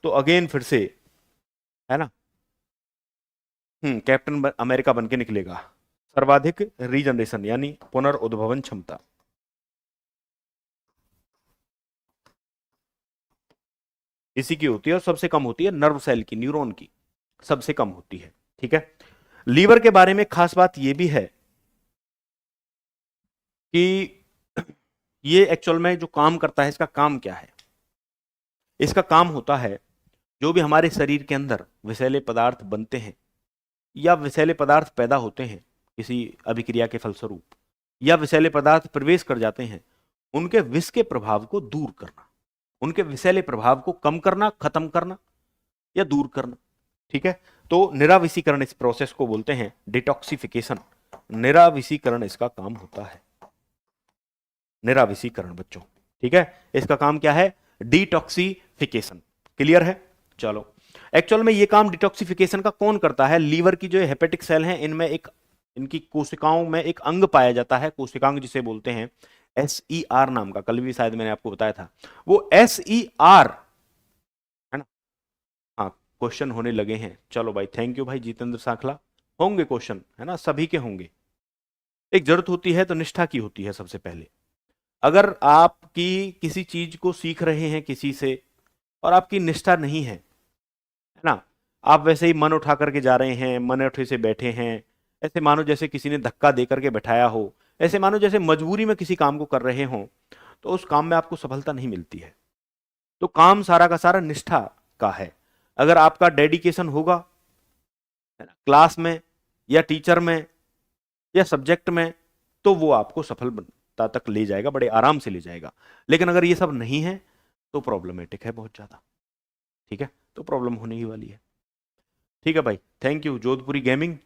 Speaker 1: तो अगेन फिर से, है ना, कैप्टन अमेरिका बन के निकलेगा। सर्वाधिक रीजनरेशन यानी पुनर्उद्भवन क्षमता इसी की होती है, और सबसे कम होती है नर्व सेल की, न्यूरॉन की सबसे कम होती है। ठीक है। लीवर के बारे में खास बात यह भी है कि ये एक्चुअल में जो काम करता है, इसका काम क्या है? इसका काम होता है, जो भी हमारे शरीर के अंदर विषैले पदार्थ बनते हैं या विषैले पदार्थ पैदा होते हैं किसी अभिक्रिया के फलस्वरूप, या विषैले पदार्थ प्रवेश कर जाते हैं, उनके विष के प्रभाव को दूर करना, उनके विषैले प्रभाव को कम करना, खत्म करना या दूर करना। ठीक है। तो निराविषीकरण, इस प्रोसेस को बोलते हैं डिटॉक्सिफिकेशन। निराविषीकरण इसका काम होता है, निराविषीकरण बच्चों। ठीक है। इसका काम क्या है? डिटॉक्सिफिकेशन। क्लियर है? चलो, एक्चुअल में ये काम डिटॉक्सिफिकेशन का कौन करता है? लीवर की जो हेपेटिक सेल हैं, इनमें एक, इनकी कोशिकाओं में एक अंग पाया जाता है, कोशिकांग जिसे बोलते हैं SER नाम का। कल भी शायद मैंने आपको बताया था। वो SER, है ना। हाँ, क्वेश्चन होने लगे हैं। चलो भाई, थैंक यू भाई जितेंद्र सांखला। होंगे क्वेश्चन, है ना, सभी के होंगे। एक जरूरत होती है तो निष्ठा की होती है सबसे पहले। अगर आपकी किसी चीज को सीख रहे हैं किसी से, और आपकी निष्ठा नहीं है ना, आप वैसे ही मन उठा करके जा रहे हैं, मन उठे से बैठे हैं, ऐसे मानो जैसे किसी ने धक्का दे करके बैठाया हो, ऐसे मानो जैसे मजबूरी में किसी काम को कर रहे हों, तो उस काम में आपको सफलता नहीं मिलती है। तो काम सारा का सारा निष्ठा का है। अगर आपका डेडिकेशन होगा क्लास में या टीचर में या सब्जेक्ट में, तो वो आपको सफलता तक ले जाएगा, बड़े आराम से ले जाएगा। लेकिन अगर ये सब नहीं है तो प्रॉब्लमेटिक है बहुत ज्यादा। ठीक है, तो प्रॉब्लम होने ही वाली है। ठीक है भाई, थैंक यू जोधपुरी गेमिंग।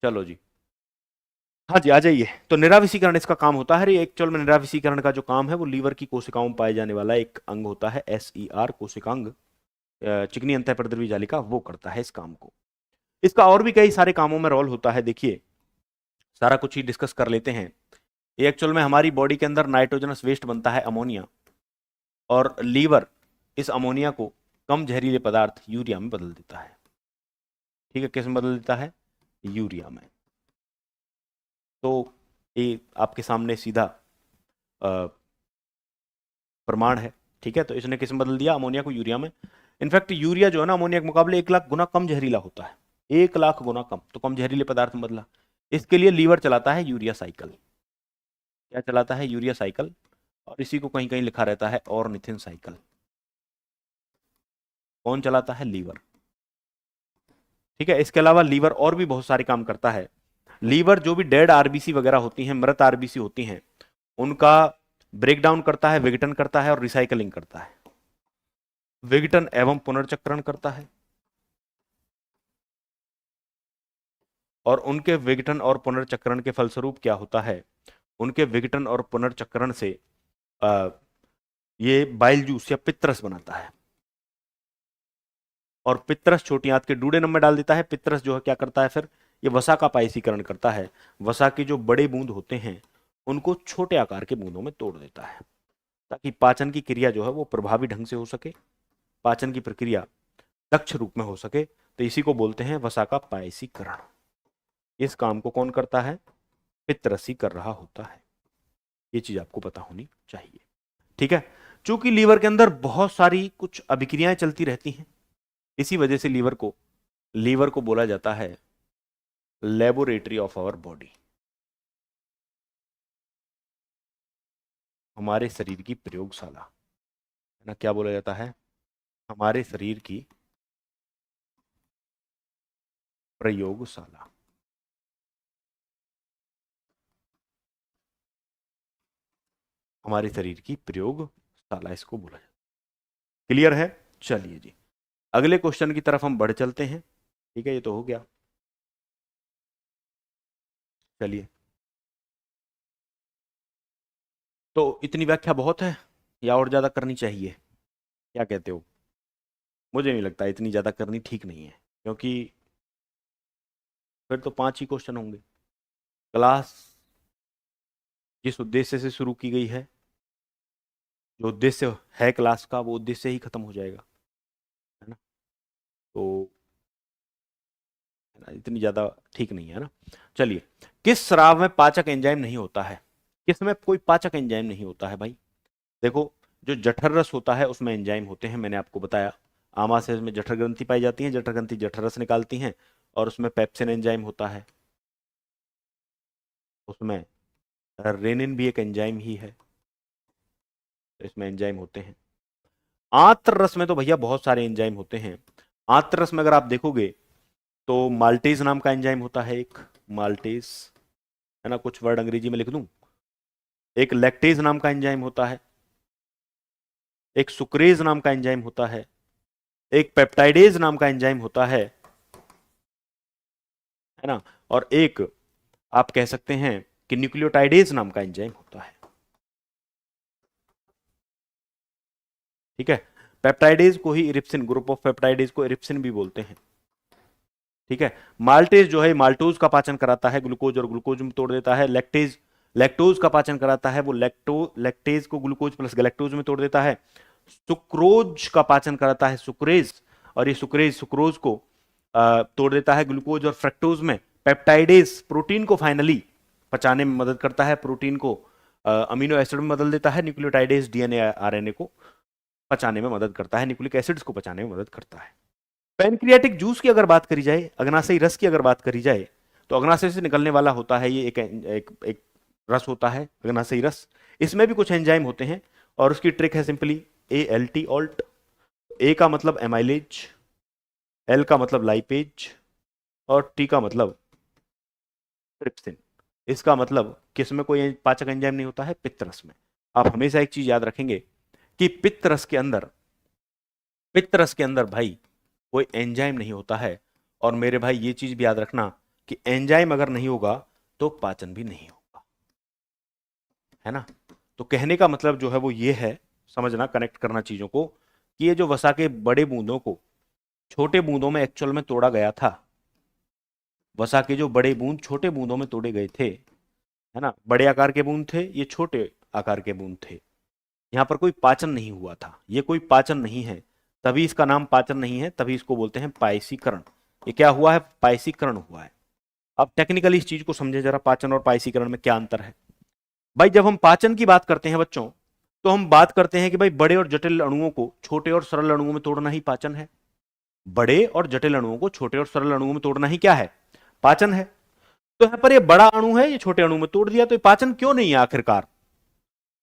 Speaker 1: चलो जी, हाँ जी आ जाइए। तो निराविषीकरण इसका काम होता है। एक्चुअल में निराविषीकरण का जो काम है वो लीवर की कोशिकाओं में पाए जाने वाला एक अंग होता है, SER कोशिकांग, चिकनी अंतःप्रद्रवी जालिका, वो करता है इस काम को। इसका और भी कई सारे कामों में रोल होता है। देखिए सारा कुछ ही डिस्कस कर लेते हैं। ये एक्चुअल में हमारी बॉडी के अंदर नाइट्रोजनस वेस्ट बनता है अमोनिया, और लीवर इस अमोनिया को कम जहरीले पदार्थ यूरिया में बदल देता है। ठीक है, किस में बदल देता है? यूरिया में। तो ये आपके सामने सीधा प्रमाण है। ठीक है, तो इसने किस में बदल दिया? अमोनिया को यूरिया में। इनफैक्ट यूरिया जो है ना अमोनिया के मुकाबले 1 लाख गुना कम जहरीला होता है, 1 लाख गुना कम। तो कम जहरीले पदार्थ में बदला। इसके लिए लीवर चलाता है यूरिया साइकिल। क्या चलाता है? Urea cycle. और इसी को कहीं कहीं लिखा रहता है ऑर्निथिन साइकिल। कौन चलाता है? लीवर। ठीक है, इसके अलावा लीवर और भी बहुत सारे काम करता है। लीवर जो भी डेड आरबीसी वगैरह होती हैं, मृत आरबीसी होती हैं, उनका ब्रेक डाउन करता है, विघटन करता है और रिसाइकलिंग करता है। विघटन एवं पुनर्चक्रण करता है। और उनके विघटन और पुनर्चक्रण के फलस्वरूप क्या होता है? उनके विघटन और पुनर्चक्रण से ये बाइल जूस या पित्तरस बनाता है। और पित्तरस छोटी आंत के डूडेनम में डाल देता है। पित्तरस जो है क्या करता है फिर? ये वसा का पायसीकरण करता है। वसा के जो बड़े बूंद होते हैं उनको छोटे आकार के बूंदों में तोड़ देता है, ताकि पाचन की क्रिया जो है वो प्रभावी ढंग से हो सके, पाचन की प्रक्रिया दक्ष रूप में हो सके। तो इसी को बोलते हैं वसा का पायसीकरण। इस काम को कौन करता है? पित्तरस ही कर रहा होता है। ये चीज आपको पता होनी चाहिए। ठीक है, चूंकि लीवर के अंदर बहुत सारी कुछ अभिक्रियाएं चलती रहती हैं, इसी वजह से लीवर को बोला जाता है लेबोरेटरी ऑफ आवर बॉडी। हमारे शरीर की प्रयोगशाला है ना। क्या बोला जाता है? हमारे शरीर की प्रयोगशाला। हमारे शरीर की प्रयोगशाला इसको बोला जाता है। क्लियर है? चलिए जी, अगले क्वेश्चन की तरफ हम बढ़ चलते हैं। ठीक है, ये तो हो गया। चलिए, तो इतनी व्याख्या बहुत है या और ज्यादा करनी चाहिए? क्या कहते हो? मुझे नहीं लगता इतनी ज्यादा करनी ठीक नहीं है, क्योंकि फिर तो 5 ही क्वेश्चन होंगे। क्लास जिस उद्देश्य से शुरू की गई है, जो उद्देश्य है क्लास का, वो उद्देश्य ही खत्म हो जाएगा, है ना। तो है ना, इतनी ज्यादा ठीक नहीं है ना। चलिए, किस शराब में पाचक एंजाइम नहीं होता है? किस में कोई पाचक एंजाइम नहीं होता है भाई? देखो, जो जठर रस होता है उसमें एंजाइम होते हैं, मैंने आपको बताया। आमाशय में जठर ग्रंथि पाई जाती है, जठर ग्रंथि जठर रस निकालती हैं, और उसमें पेप्सिन एंजाइम होता है। उसमें रेनिन भी एक एंजाइम ही है, तो इसमें एंजाइम होते हैं। आंत्र रस में तो भैया बहुत सारे एंजाइम होते हैं। आंत्र रस में अगर आप देखोगे तो माल्टेज नाम का एंजाइम होता है, एक माल्टेज, है ना। कुछ वर्ड अंग्रेजी में लिख दूं। एक लैक्टेज नाम का एंजाइम होता है, एक सुक्रेज नाम का एंजाइम होता है, एक पेप्टाइडेज नाम का एंजाइम होता है ना। और एक आप कह सकते हैं कि न्यूक्लियोटाइडेज नाम का एंजाइम होता है। ठीक है, पेप्टाइडेज को ही इरिप्सिन, ग्रुप ऑफ पेप्टाइडेज को इरिप्सिन भी बोलते हैं। ठीक है, माल्टेज जो है माल्टोज का पाचन कराता है, ग्लूकोज और ग्लूकोज में तोड़ देता है। लैक्टेज लैक्टोज का पाचन कराता है, वो लैक्टेज को ग्लूकोज प्लस गैलेक्टोज में तोड़ देता है। सुक्रोज का पाचन कराता है सुक्रेज, और ये सुक्रेज सुक्रोज को तोड़ देता है ग्लूकोज और फ्रक्टोज में। पेप्टाइडेज प्रोटीन को फाइनली पचाने में मदद करता है, प्रोटीन को अमीनो एसिड में बदल देता है। न्यूक्लियोटाइडेज डीएनए आरएनए को पचाने में मदद करता है, न्यूक्लिक एसिड्स को पचाने में मदद करता है। पैनक्रियाटिक जूस की अगर बात करी जाए, अग्नाशयी रस की अगर बात करी जाए, तो अग्नाशय से निकलने वाला होता है ये एक रस होता है, अग्नाशयी रस, इसमें भी कुछ एंजाइम होते हैं और उसकी ट्रिक है सिंपली ALT ऑल्ट। ए का मतलब एमाइलेज, एल का मतलब लाइपेज और टी का मतलब ट्रिप्सिन। इसका मतलब किसमें कोई पाचक एंजाइम नहीं होता है? पित्त रस में। आप हमेशा एक चीज याद रखेंगे कि पित्त रस के अंदर भाई कोई एंजाइम नहीं होता है। और मेरे भाई ये चीज भी याद रखना कि एंजाइम अगर नहीं होगा तो पाचन भी नहीं होगा, है ना। तो कहने का मतलब जो है वो ये है, समझना, कनेक्ट करना चीजों को, कि ये जो वसा के बड़े बूंदों को छोटे बूंदों में एक्चुअल में तोड़ा गया था। वसा के जो बड़े बूंद छोटे बूंदों में तोड़े गए थे, है ना, बड़े आकार के बूंद थे, ये छोटे आकार के बूंद थे। यहाँ पर कोई पाचन नहीं हुआ था, ये कोई पाचन नहीं है, तभी इसका नाम पाचन नहीं है, तभी इसको बोलते हैं पायसीकरण। ये क्या हुआ है? पायसीकरण हुआ है। अब टेक्निकली इस चीज को समझे जरा, पाचन और पायसीकरण में क्या अंतर है। भाई जब हम पाचन की बात करते हैं बच्चों, तो हम बात करते हैं कि भाई बड़े और जटिल अणुओं को छोटे और सरल अणुओं में तोड़ना ही पाचन है। बड़े और जटिल अणुओं को छोटे और सरल अणुओं में तोड़ना ही क्या है? पाचन है। तो यहां पर ये बड़ा अणु है, ये छोटे अणु में तोड़ दिया, तो ये पाचन क्यों नहीं है आखिरकार?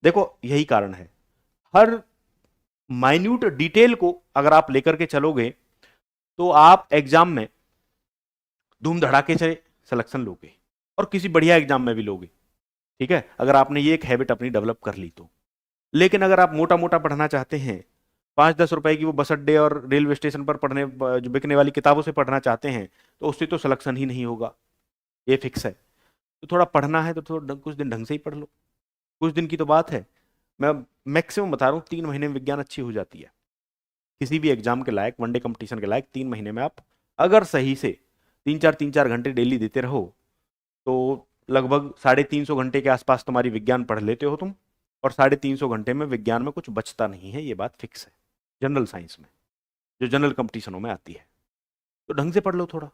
Speaker 1: देखो यही कारण है। हर माइन्यूट डिटेल को अगर आप लेकर के चलोगे तो आप एग्जाम में धूम धड़ाके से सिलेक्शन लोगे और किसी बढ़िया एग्जाम में भी लोगे, ठीक है, अगर आपने ये एक हैबिट अपनी डेवलप कर ली तो। लेकिन अगर आप मोटा मोटा पढ़ना चाहते हैं, 5-10 रुपए की वो बस अड्डे और रेलवे स्टेशन पर पढ़ने जो बिकने वाली किताबों से पढ़ना चाहते हैं, तो उससे तो सिलेक्शन ही नहीं होगा, ये फिक्स है। तो थोड़ा पढ़ना है तो थोड़ा कुछ दिन ढंग से ही पढ़ लो। कुछ दिन की तो बात है, मैं मैक्सिमम बता रहा हूँ 3 महीने में विज्ञान अच्छी हो जाती है। किसी भी एग्जाम के लायक, वनडे कंपटीशन के लायक 3 महीने में आप अगर सही से 3-4 घंटे डेली देते रहो तो लगभग 350 घंटे के आसपास तुम्हारी विज्ञान पढ़ लेते हो तुम। और 350 घंटे में विज्ञान में कुछ बचता नहीं है, ये बात फिक्स है। जनरल साइंस में जो जनरल कंपटीशनों में आती है, तो ढंग से पढ़ लो, थोड़ा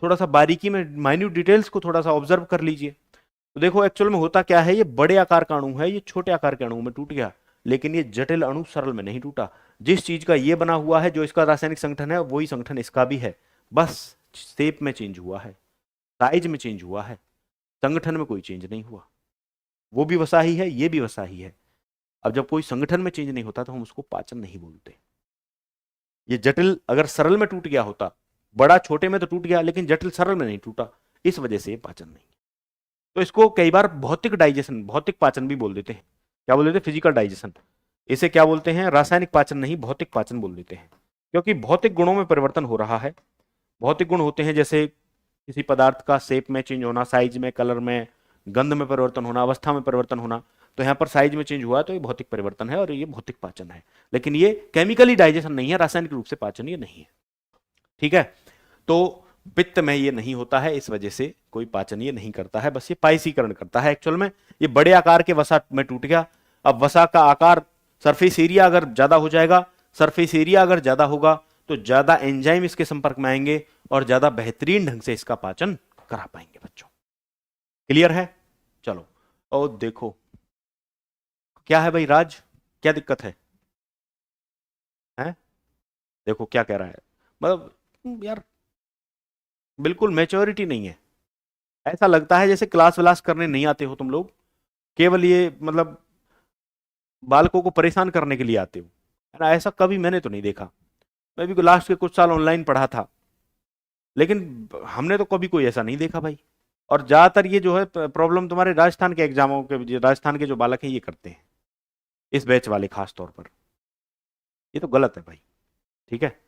Speaker 1: थोड़ा सा बारीकी में माइन्यूट डिटेल्स को थोड़ा सा ऑब्जर्व कर लीजिए। तो देखो एक्चुअल में होता क्या है, ये बड़े आकार का अणु है, ये छोटे आकार के अणु में टूट गया, लेकिन ये जटिल अणु सरल में नहीं टूटा। जिस चीज का ये बना हुआ है, जो इसका रासायनिक संगठन है, वही संगठन इसका भी है, बस शेप में चेंज हुआ है, साइज में चेंज हुआ है, संगठन में कोई चेंज नहीं हुआ। वो भी वसा ही है, ये भी वसा ही है। अब जब कोई संगठन में चेंज नहीं होता तो हम उसको पाचन नहीं बोलते। ये जटिल अगर सरल में टूट गया होता, बड़ा छोटे में तो टूट गया, लेकिन जटिल सरल में नहीं टूटा, इस वजह से ये पाचन नहीं। तो इसको कई बार भौतिक डाइजेशन, भौतिक पाचन भी बोल देते हैं। क्या बोल देते हैं? Physical digestion. इसे क्या बोलते हैं? रासायनिक पाचन नहीं, भौतिक पाचन बोल देते हैं, क्योंकि भौतिक गुणों में परिवर्तन हो रहा है। भौतिक गुण होते हैं जैसे किसी पदार्थ का शेप में चेंज होना, साइज में, कलर में, गंध में परिवर्तन होना, अवस्था में परिवर्तन होना। तो यहाँ पर साइज में चेंज हुआ तो ये भौतिक परिवर्तन है और ये भौतिक पाचन है, लेकिन ये केमिकली डाइजेशन नहीं है, रासायनिक रूप से पाचन ये नहीं है, ठीक है। तो पित्त में ये नहीं होता है, इस वजह से कोई पाचन ये नहीं करता है, बस ये पायसीकरण करता है। एक्चुअल में ये बड़े आकार के वसा में टूट गया। अब वसा का आकार, सरफेस एरिया अगर ज्यादा हो जाएगा, सरफेस एरिया अगर ज्यादा होगा तो ज्यादा एंजाइम इसके संपर्क में आएंगे और ज्यादा बेहतरीन ढंग से इसका पाचन करा पाएंगे बच्चों। क्लियर है? चलो, और देखो क्या है भाई राज, क्या दिक्कत है? हैं? देखो क्या कह रहा है, मतलब यार बिल्कुल मैच्योरिटी नहीं है। ऐसा लगता है जैसे क्लास व्लास करने नहीं आते हो तुम लोग, केवल ये मतलब बालकों को परेशान करने के लिए आते हो, है ना। ऐसा कभी मैंने तो नहीं देखा। मैं भी लास्ट के कुछ साल ऑनलाइन पढ़ा था, लेकिन हमने तो कभी कोई ऐसा नहीं देखा भाई। और ज्यादातर ये जो है प्रॉब्लम तुम्हारे राजस्थान के एग्जामों के, राजस्थान के जो बालक हैं ये करते हैं, इस बैच वाले खास तौर पर। ये तो गलत है भाई, ठीक है,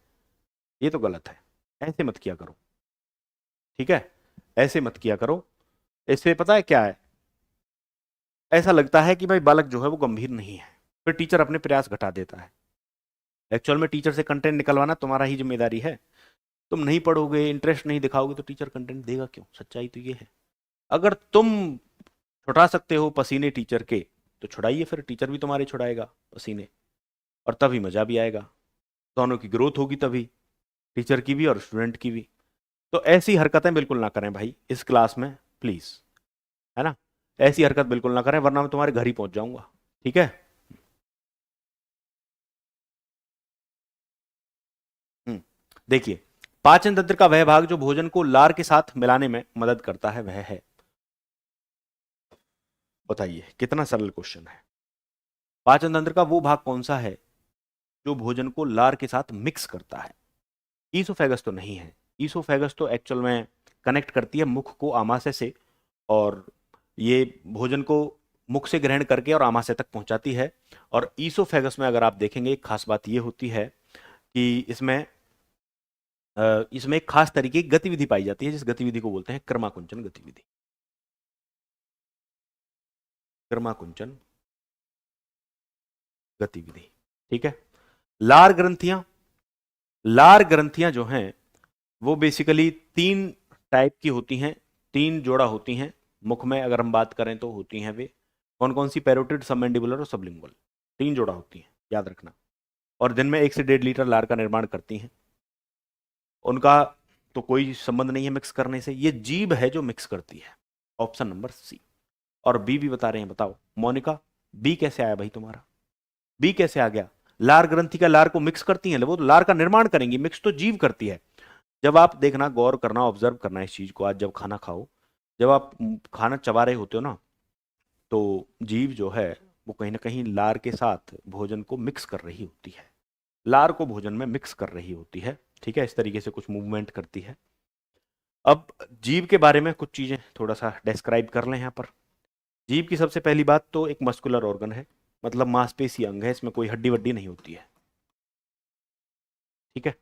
Speaker 1: ये तो गलत है, ऐसे मत किया करो, ठीक है, ऐसे मत किया करो। इससे पता है क्या है, ऐसा लगता है कि भाई बालक जो है वो गंभीर नहीं है, फिर टीचर अपने प्रयास घटा देता है। एक्चुअल में टीचर से कंटेंट निकलवाना तुम्हारा ही जिम्मेदारी है। तुम नहीं पढ़ोगे, इंटरेस्ट नहीं दिखाओगे तो टीचर कंटेंट देगा क्यों? सच्चाई तो ये है। अगर तुम छुड़ा सकते हो पसीने टीचर के तो छुड़ाइए, फिर टीचर भी तुम्हारे छुड़ाएगा पसीने, और तभी मजा भी आएगा, दोनों की ग्रोथ होगी तभी, टीचर की भी और स्टूडेंट की भी। तो ऐसी हरकतें बिल्कुल ना करें भाई इस क्लास में, प्लीज, है ना। ऐसी हरकत बिल्कुल ना करें, वरना मैं तुम्हारे घर ही पहुंच जाऊंगा, ठीक है। देखिए, पाचन तंत्र का वह भाग जो भोजन को लार के साथ मिलाने में मदद करता है वह है बताइए कितना सरल क्वेश्चन है। पाचन तंत्र का वो भाग कौन सा है जो भोजन को लार के साथ मिक्स करता है? ईसोफेगस तो नहीं है। ईसोफेगस तो एक्चुअल में कनेक्ट करती है मुख को आमाशय से, और ये भोजन को मुख से ग्रहण करके और आमाशय तक पहुंचाती है। और ईसोफेगस में अगर आप देखेंगे एक खास बात ये होती है कि इसमें एक खास तरीके की गतिविधि पाई जाती है, जिस गतिविधि को बोलते हैं क्रमाकुंचन गतिविधि। क्रमाकुंचन गतिविधि, ठीक है। लार ग्रंथियां, लार ग्रंथियां जो हैं वो बेसिकली तीन टाइप की होती हैं, तीन जोड़ा होती हैं। मुख में अगर हम बात करें तो होती हैं वे कौन कौन सी? पैरोटिड, सबमैंडिबुलर और सबलिंगुअल। तीन जोड़ा होती हैं, याद रखना। और दिन में 1 से 1.5 लीटर लार का निर्माण करती हैं। उनका तो कोई संबंध नहीं है मिक्स करने से, ये जीभ है जो मिक्स करती है। Option number C. और बी भी बता रहे हैं, बताओ मोनिका, बी कैसे आया भाई तुम्हारा? बी कैसे आ गया? लार ग्रंथि का लार को मिक्स करती है, वो तो लार का निर्माण करेंगी, मिक्स तो जीभ करती है। जब आप देखना, गौर करना, ऑब्जर्व करना इस चीज को, आज जब खाना खाओ, जब आप खाना चबा रहे होते हो ना, तो जीभ जो है वो कहीं ना कहीं लार के साथ भोजन को मिक्स कर रही होती है, लार को भोजन में मिक्स कर रही होती है, ठीक है। इस तरीके से कुछ मूवमेंट करती है। अब जीभ के बारे में कुछ चीजें थोड़ा सा डिस्क्राइब कर लें यहाँ पर। जीभ की सबसे पहली बात तो एक मस्कुलर ऑर्गन है, मतलब मांसपेशी अंग है, इसमें कोई हड्डी वड्डी नहीं होती है, ठीक है।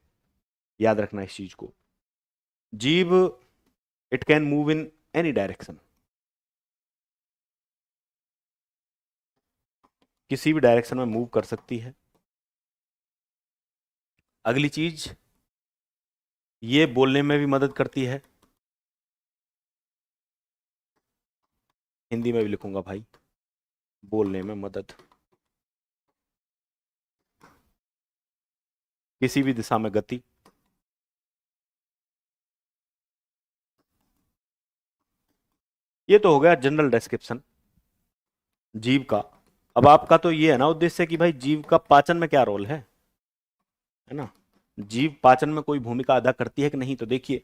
Speaker 1: याद रखना इस चीज को। जीभ, it can move in any direction, किसी भी डायरेक्शन में मूव कर सकती है। अगली चीज, ये बोलने में भी मदद करती है। हिंदी में भी लिखूंगा भाई, बोलने में मदद, किसी भी दिशा में गति। ये तो हो गया जनरल डिस्क्रिप्शन जीव का। अब आपका तो ये है ना उद्देश्य कि भाई जीव का पाचन में क्या रोल है ना? जीव पाचन में कोई भूमिका अदा करती है कि नहीं? तो देखिए,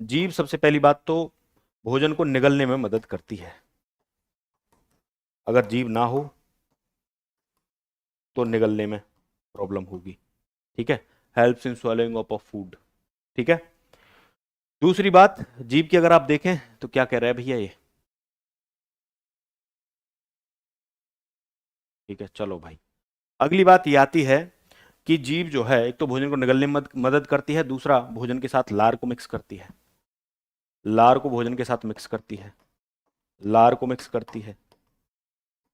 Speaker 1: जीव सबसे पहली बात तो भोजन को निगलने में मदद करती है। अगर जीव ना हो तो निगलने में प्रॉब्लम होगी, ठीक है। Helps in swallowing up of food, ठीक है। दूसरी बात, जीव की अगर आप देखें तो क्या कह रहा है भैया ये, ठीक है, चलो भाई। अगली बात ये आती है कि जीव जो है एक तो भोजन को निगलने में मदद करती है, दूसरा भोजन के साथ लार को मिक्स करती है, लार को भोजन के साथ मिक्स करती है, लार को मिक्स करती है।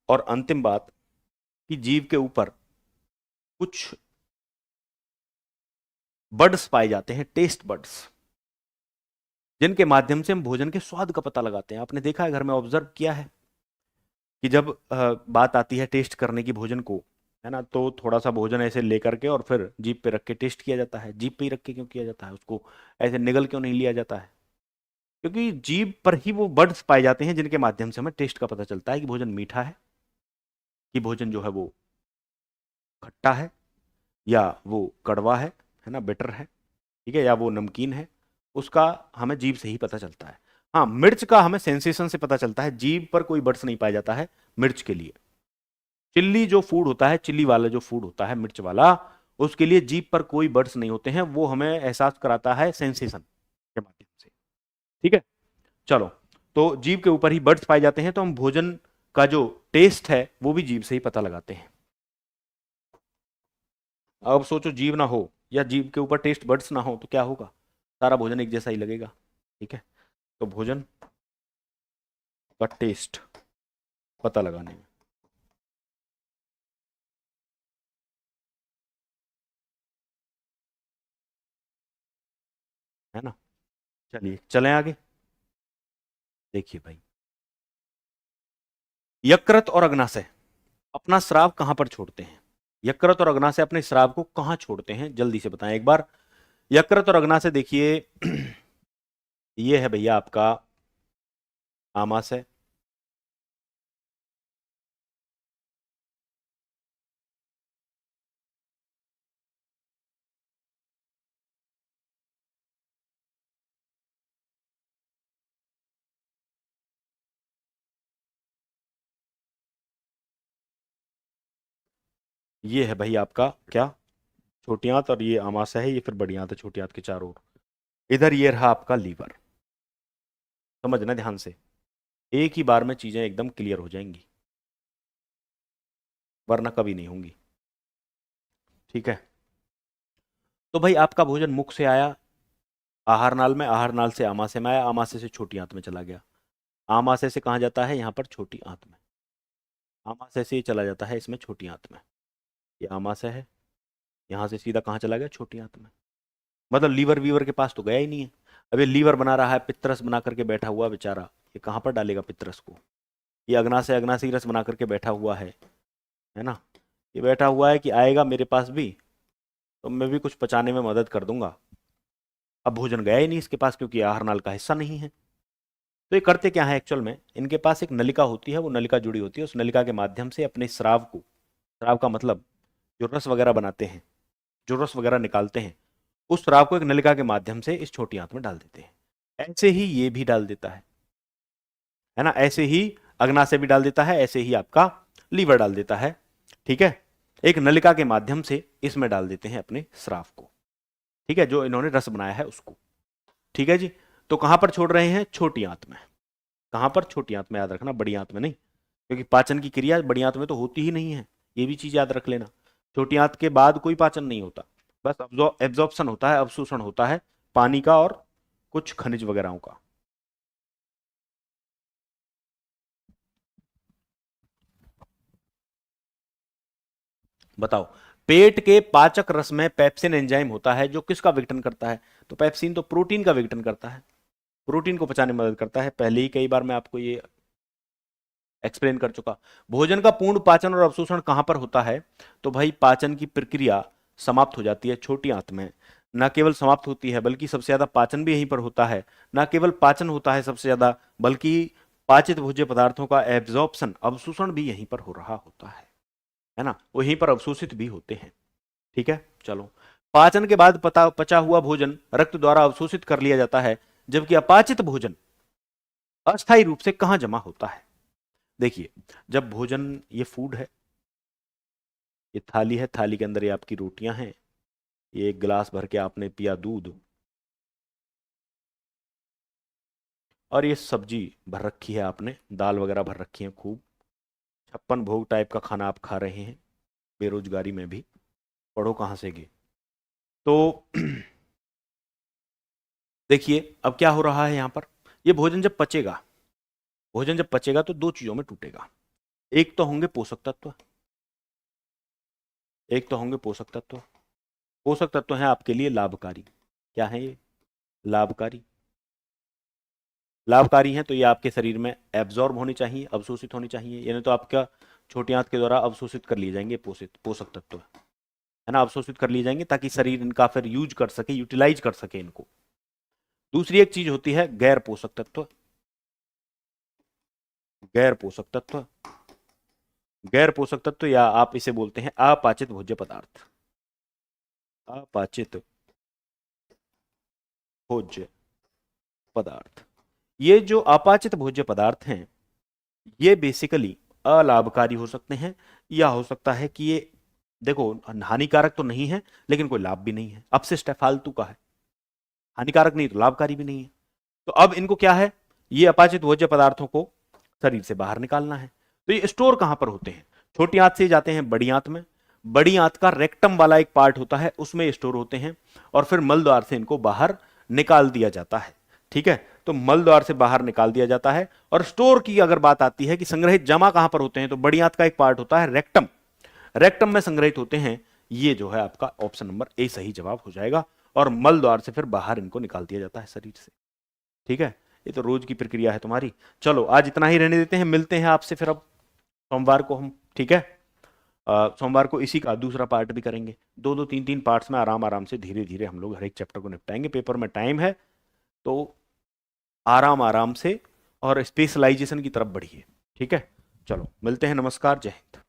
Speaker 1: और अंतिम बात कि जीव के ऊपर कुछ बड्स पाए जाते हैं, टेस्ट बड्स, जिनके माध्यम से हम भोजन के स्वाद का पता लगाते हैं। आपने देखा है, घर में ऑब्जर्व किया है कि जब बात आती है टेस्ट करने की भोजन को, है ना, तो थोड़ा सा भोजन ऐसे लेकर के और फिर जीभ पे रख के टेस्ट किया जाता है। जीभ पे ही रख के क्यों किया जाता है उसको? ऐसे निगल क्यों नहीं लिया जाता है? क्योंकि जीभ पर ही वो बड्स पाए जाते हैं जिनके माध्यम से हमें टेस्ट का पता चलता है कि भोजन मीठा है, कि भोजन जो है वो खट्टा है, या वो कड़वा है ना, बिटर है, ठीक है, या वो नमकीन है। उसका हमें जीभ से ही पता चलता है। हाँ, मिर्च का हमें सेंसेशन से पता चलता है, जीभ पर कोई बड्स नहीं पाया जाता है मिर्च के लिए। चिल्ली जो फूड होता है, चिल्ली वाला जो फूड होता है मिर्च वाला, उसके लिए जीभ पर कोई बड्स नहीं होते हैं, वो हमें एहसास कराता है सेंसेशन के माध्यम से, ठीक है। चलो, तो जीभ के ऊपर ही बड्स पाए जाते हैं, तो हम भोजन का जो टेस्ट है वो भी जीभ से ही पता लगाते हैं। अब सोचो, जीभ ना हो या जीभ के ऊपर टेस्ट बड्स ना हो तो क्या होगा? सारा भोजन एक जैसा ही लगेगा, ठीक है। तो भोजन का टेस्ट पता लगाने में, है ना। चलिए चलें आगे। देखिए भाई, यकृत और अग्नाशय अपना स्राव कहां पर छोड़ते हैं? यकृत और अग्नाशय अपने स्राव को कहां छोड़ते हैं, जल्दी से बताएं एक बार। यकृत और अग्नाशय देखिए, ये है भैया आपका आमाशय, ये है भाई आपका क्या, छोटी आंत, और ये आमाशय है, ये फिर बड़ी आंत है छोटी आंत के चारों ओर। इधर ये रहा आपका लीवर। समझना ध्यान से, एक ही बार में चीजें एकदम क्लियर हो जाएंगी, वरना कभी नहीं होंगी। ठीक है, तो भाई आपका भोजन मुख से आया आहार नाल में, आहार नाल से आमाशय में आया, आमाशय से छोटी आंत में चला गया, आमाशय से कहाँ जाता है, यहाँ पर छोटी आंत में, आमाशय से ये चला जाता है इसमें छोटी आंत में। ये आमाशय है, यहाँ से सीधा कहाँ चला गया, छोटी आंत में। मतलब लीवर वीवर के पास तो गया ही नहीं है। अब ये लीवर बना रहा है, पित्तरस बना करके बैठा हुआ बेचारा, ये कहाँ पर डालेगा पित्तरस को। ये अग्नाशय अग्नाशयी रस बना करके बैठा हुआ है ना। ये बैठा हुआ है कि आएगा मेरे पास भी तो मैं भी कुछ पचाने में मदद कर दूंगा। अब भोजन गया ही नहीं इसके पास, क्योंकि आहार नाल का हिस्सा नहीं है। तो ये करते क्या है एक्चुअल में, इनके पास एक नलिका होती है, वो नलिका जुड़ी होती है, उस नलिका के माध्यम से अपने स्राव को, स्राव का मतलब जो रस वगैरह बनाते हैं, जो रस वगैरह निकालते हैं, उस स्राव को एक नलिका के माध्यम से इस छोटी आंत में डाल देते हैं। ऐसे ही ये भी डाल देता है ना, ऐसे ही अग्नाशय भी डाल देता है, ऐसे ही आपका लीवर डाल देता है। ठीक है, एक नलिका के माध्यम से इसमें डाल देते हैं अपने स्राव को। ठीक है, जो इन्होंने रस बनाया है उसको। ठीक है जी, तो कहां पर छोड़ रहे हैं, छोटी आंत में। कहां पर, छोटी आंत में, याद रखना, बड़ी आंत में नहीं, क्योंकि पाचन की क्रिया बड़ी आंत में तो होती ही नहीं है, ये भी चीज याद रख लेना। छोटी आंत के बाद कोई पाचन नहीं होता, बस एब्जॉर्प्शन होता है, अवशोषण होता है पानी का और कुछ खनिज वगैरह का। बताओ, पेट के पाचक रस में पेप्सिन एंजाइम होता है जो किसका विघटन करता है, तो पेप्सिन तो प्रोटीन का विघटन करता है, प्रोटीन को पचाने में मदद करता है। पहले ही कई बार मैं आपको ये एक्सप्लेन कर चुका। भोजन का पूर्ण पाचन और अवशोषण कहां पर होता है, तो भाई पाचन की प्रक्रिया समाप्त हो जाती है छोटी आंत में। न केवल समाप्त होती है बल्कि सबसे ज्यादा पाचन भी यहीं पर होता है। न केवल पाचन होता है सबसे ज्यादा, बल्कि पाचित भोज्य पदार्थों का एब्जॉर्प्शन, अवशोषण भी यहीं पर हो रहा होता है ना, वहीं पर अवशोषित भी होते हैं। ठीक है, चलो, पाचन के बाद पचा हुआ भोजन रक्त द्वारा अवशोषित कर लिया जाता है, जबकि अपाचित भोजन अस्थायी रूप से कहां जमा होता है। देखिए, जब भोजन, ये फूड है, ये थाली है, थाली के अंदर ये आपकी रोटियां हैं, ये एक गिलास भर के आपने पिया दूध, और ये सब्जी भर रखी है आपने, दाल वगैरह भर रखी है खूब, 56 भोग टाइप का खाना आप खा रहे हैं, बेरोजगारी में भी, पढ़ो कहाँ से गए। तो देखिए अब क्या हो रहा है यहाँ पर, ये भोजन जब पचेगा, भोजन जब पचेगा तो दो चीजों में टूटेगा। एक तो होंगे पोषक तत्व, एक तो होंगे पोषक तत्व। पोषक तत्व हैं आपके लिए लाभकारी। क्या है ये, लाभकारी। लाभकारी हैं तो ये आपके शरीर में एब्जॉर्ब होनी चाहिए, अवशोषित होनी चाहिए, यानी तो आपका छोटी आंत के द्वारा अवशोषित कर लिए जाएंगे पोषित पोषक तत्व, है ना, अवशोषित कर लिए जाएंगे ताकि शरीर इनका फिर यूज कर सके, यूटिलाइज कर सके इनको। दूसरी एक चीज होती है गैर पोषक तत्व। गैर पोषक तत्व, गैर पोषक तत्व, या आप इसे बोलते हैं अपाचित भोज्य पदार्थ। अपाचित भोज्य पदार्थ, ये जो अपाचित भोज्य पदार्थ हैं, ये बेसिकली अलाभकारी हो सकते हैं, या हो सकता है कि ये, देखो, हानिकारक तो नहीं है लेकिन कोई लाभ भी नहीं है, अपशिष्ट है, फालतू का है, हानिकारक नहीं तो लाभकारी भी नहीं है। तो अब इनको क्या है, ये अपाचित भोज्य पदार्थों को शरीर से बाहर निकालना है। तो ये स्टोर कहां पर होते हैं, छोटी आंत से जाते हैं बड़ी आंत में, बड़ी आंत का रेक्टम वाला एक पार्ट होता है, उसमें स्टोर होते हैं, और फिर मल द्वार से इनको बाहर निकाल दिया जाता है। ठीक है, तो मल द्वार से बाहर निकाल दिया जाता है। और स्टोर की अगर बात आती है कि संग्रहित जमा कहां पर होते हैं, तो बड़ी आंत का एक पार्ट होता है रेक्टम, रेक्टम में संग्रहित होते हैं। ये जो है आपका ऑप्शन नंबर ए सही जवाब हो जाएगा, और मल द्वार से फिर बाहर इनको निकाल दिया जाता है शरीर से। ठीक है, ये तो रोज की प्रक्रिया है तुम्हारी। चलो आज इतना ही रहने देते हैं, मिलते हैं आपसे फिर अब सोमवार को हम। ठीक है, सोमवार को इसी का दूसरा पार्ट भी करेंगे, दो दो तीन तीन पार्ट्स में आराम आराम से धीरे धीरे हम लोग हर एक चैप्टर को निपटाएंगे। पेपर में टाइम है तो आराम आराम से और स्पेशलाइजेशन की तरफ बढ़िए। ठीक है, चलो मिलते हैं, नमस्कार, जय हिंद।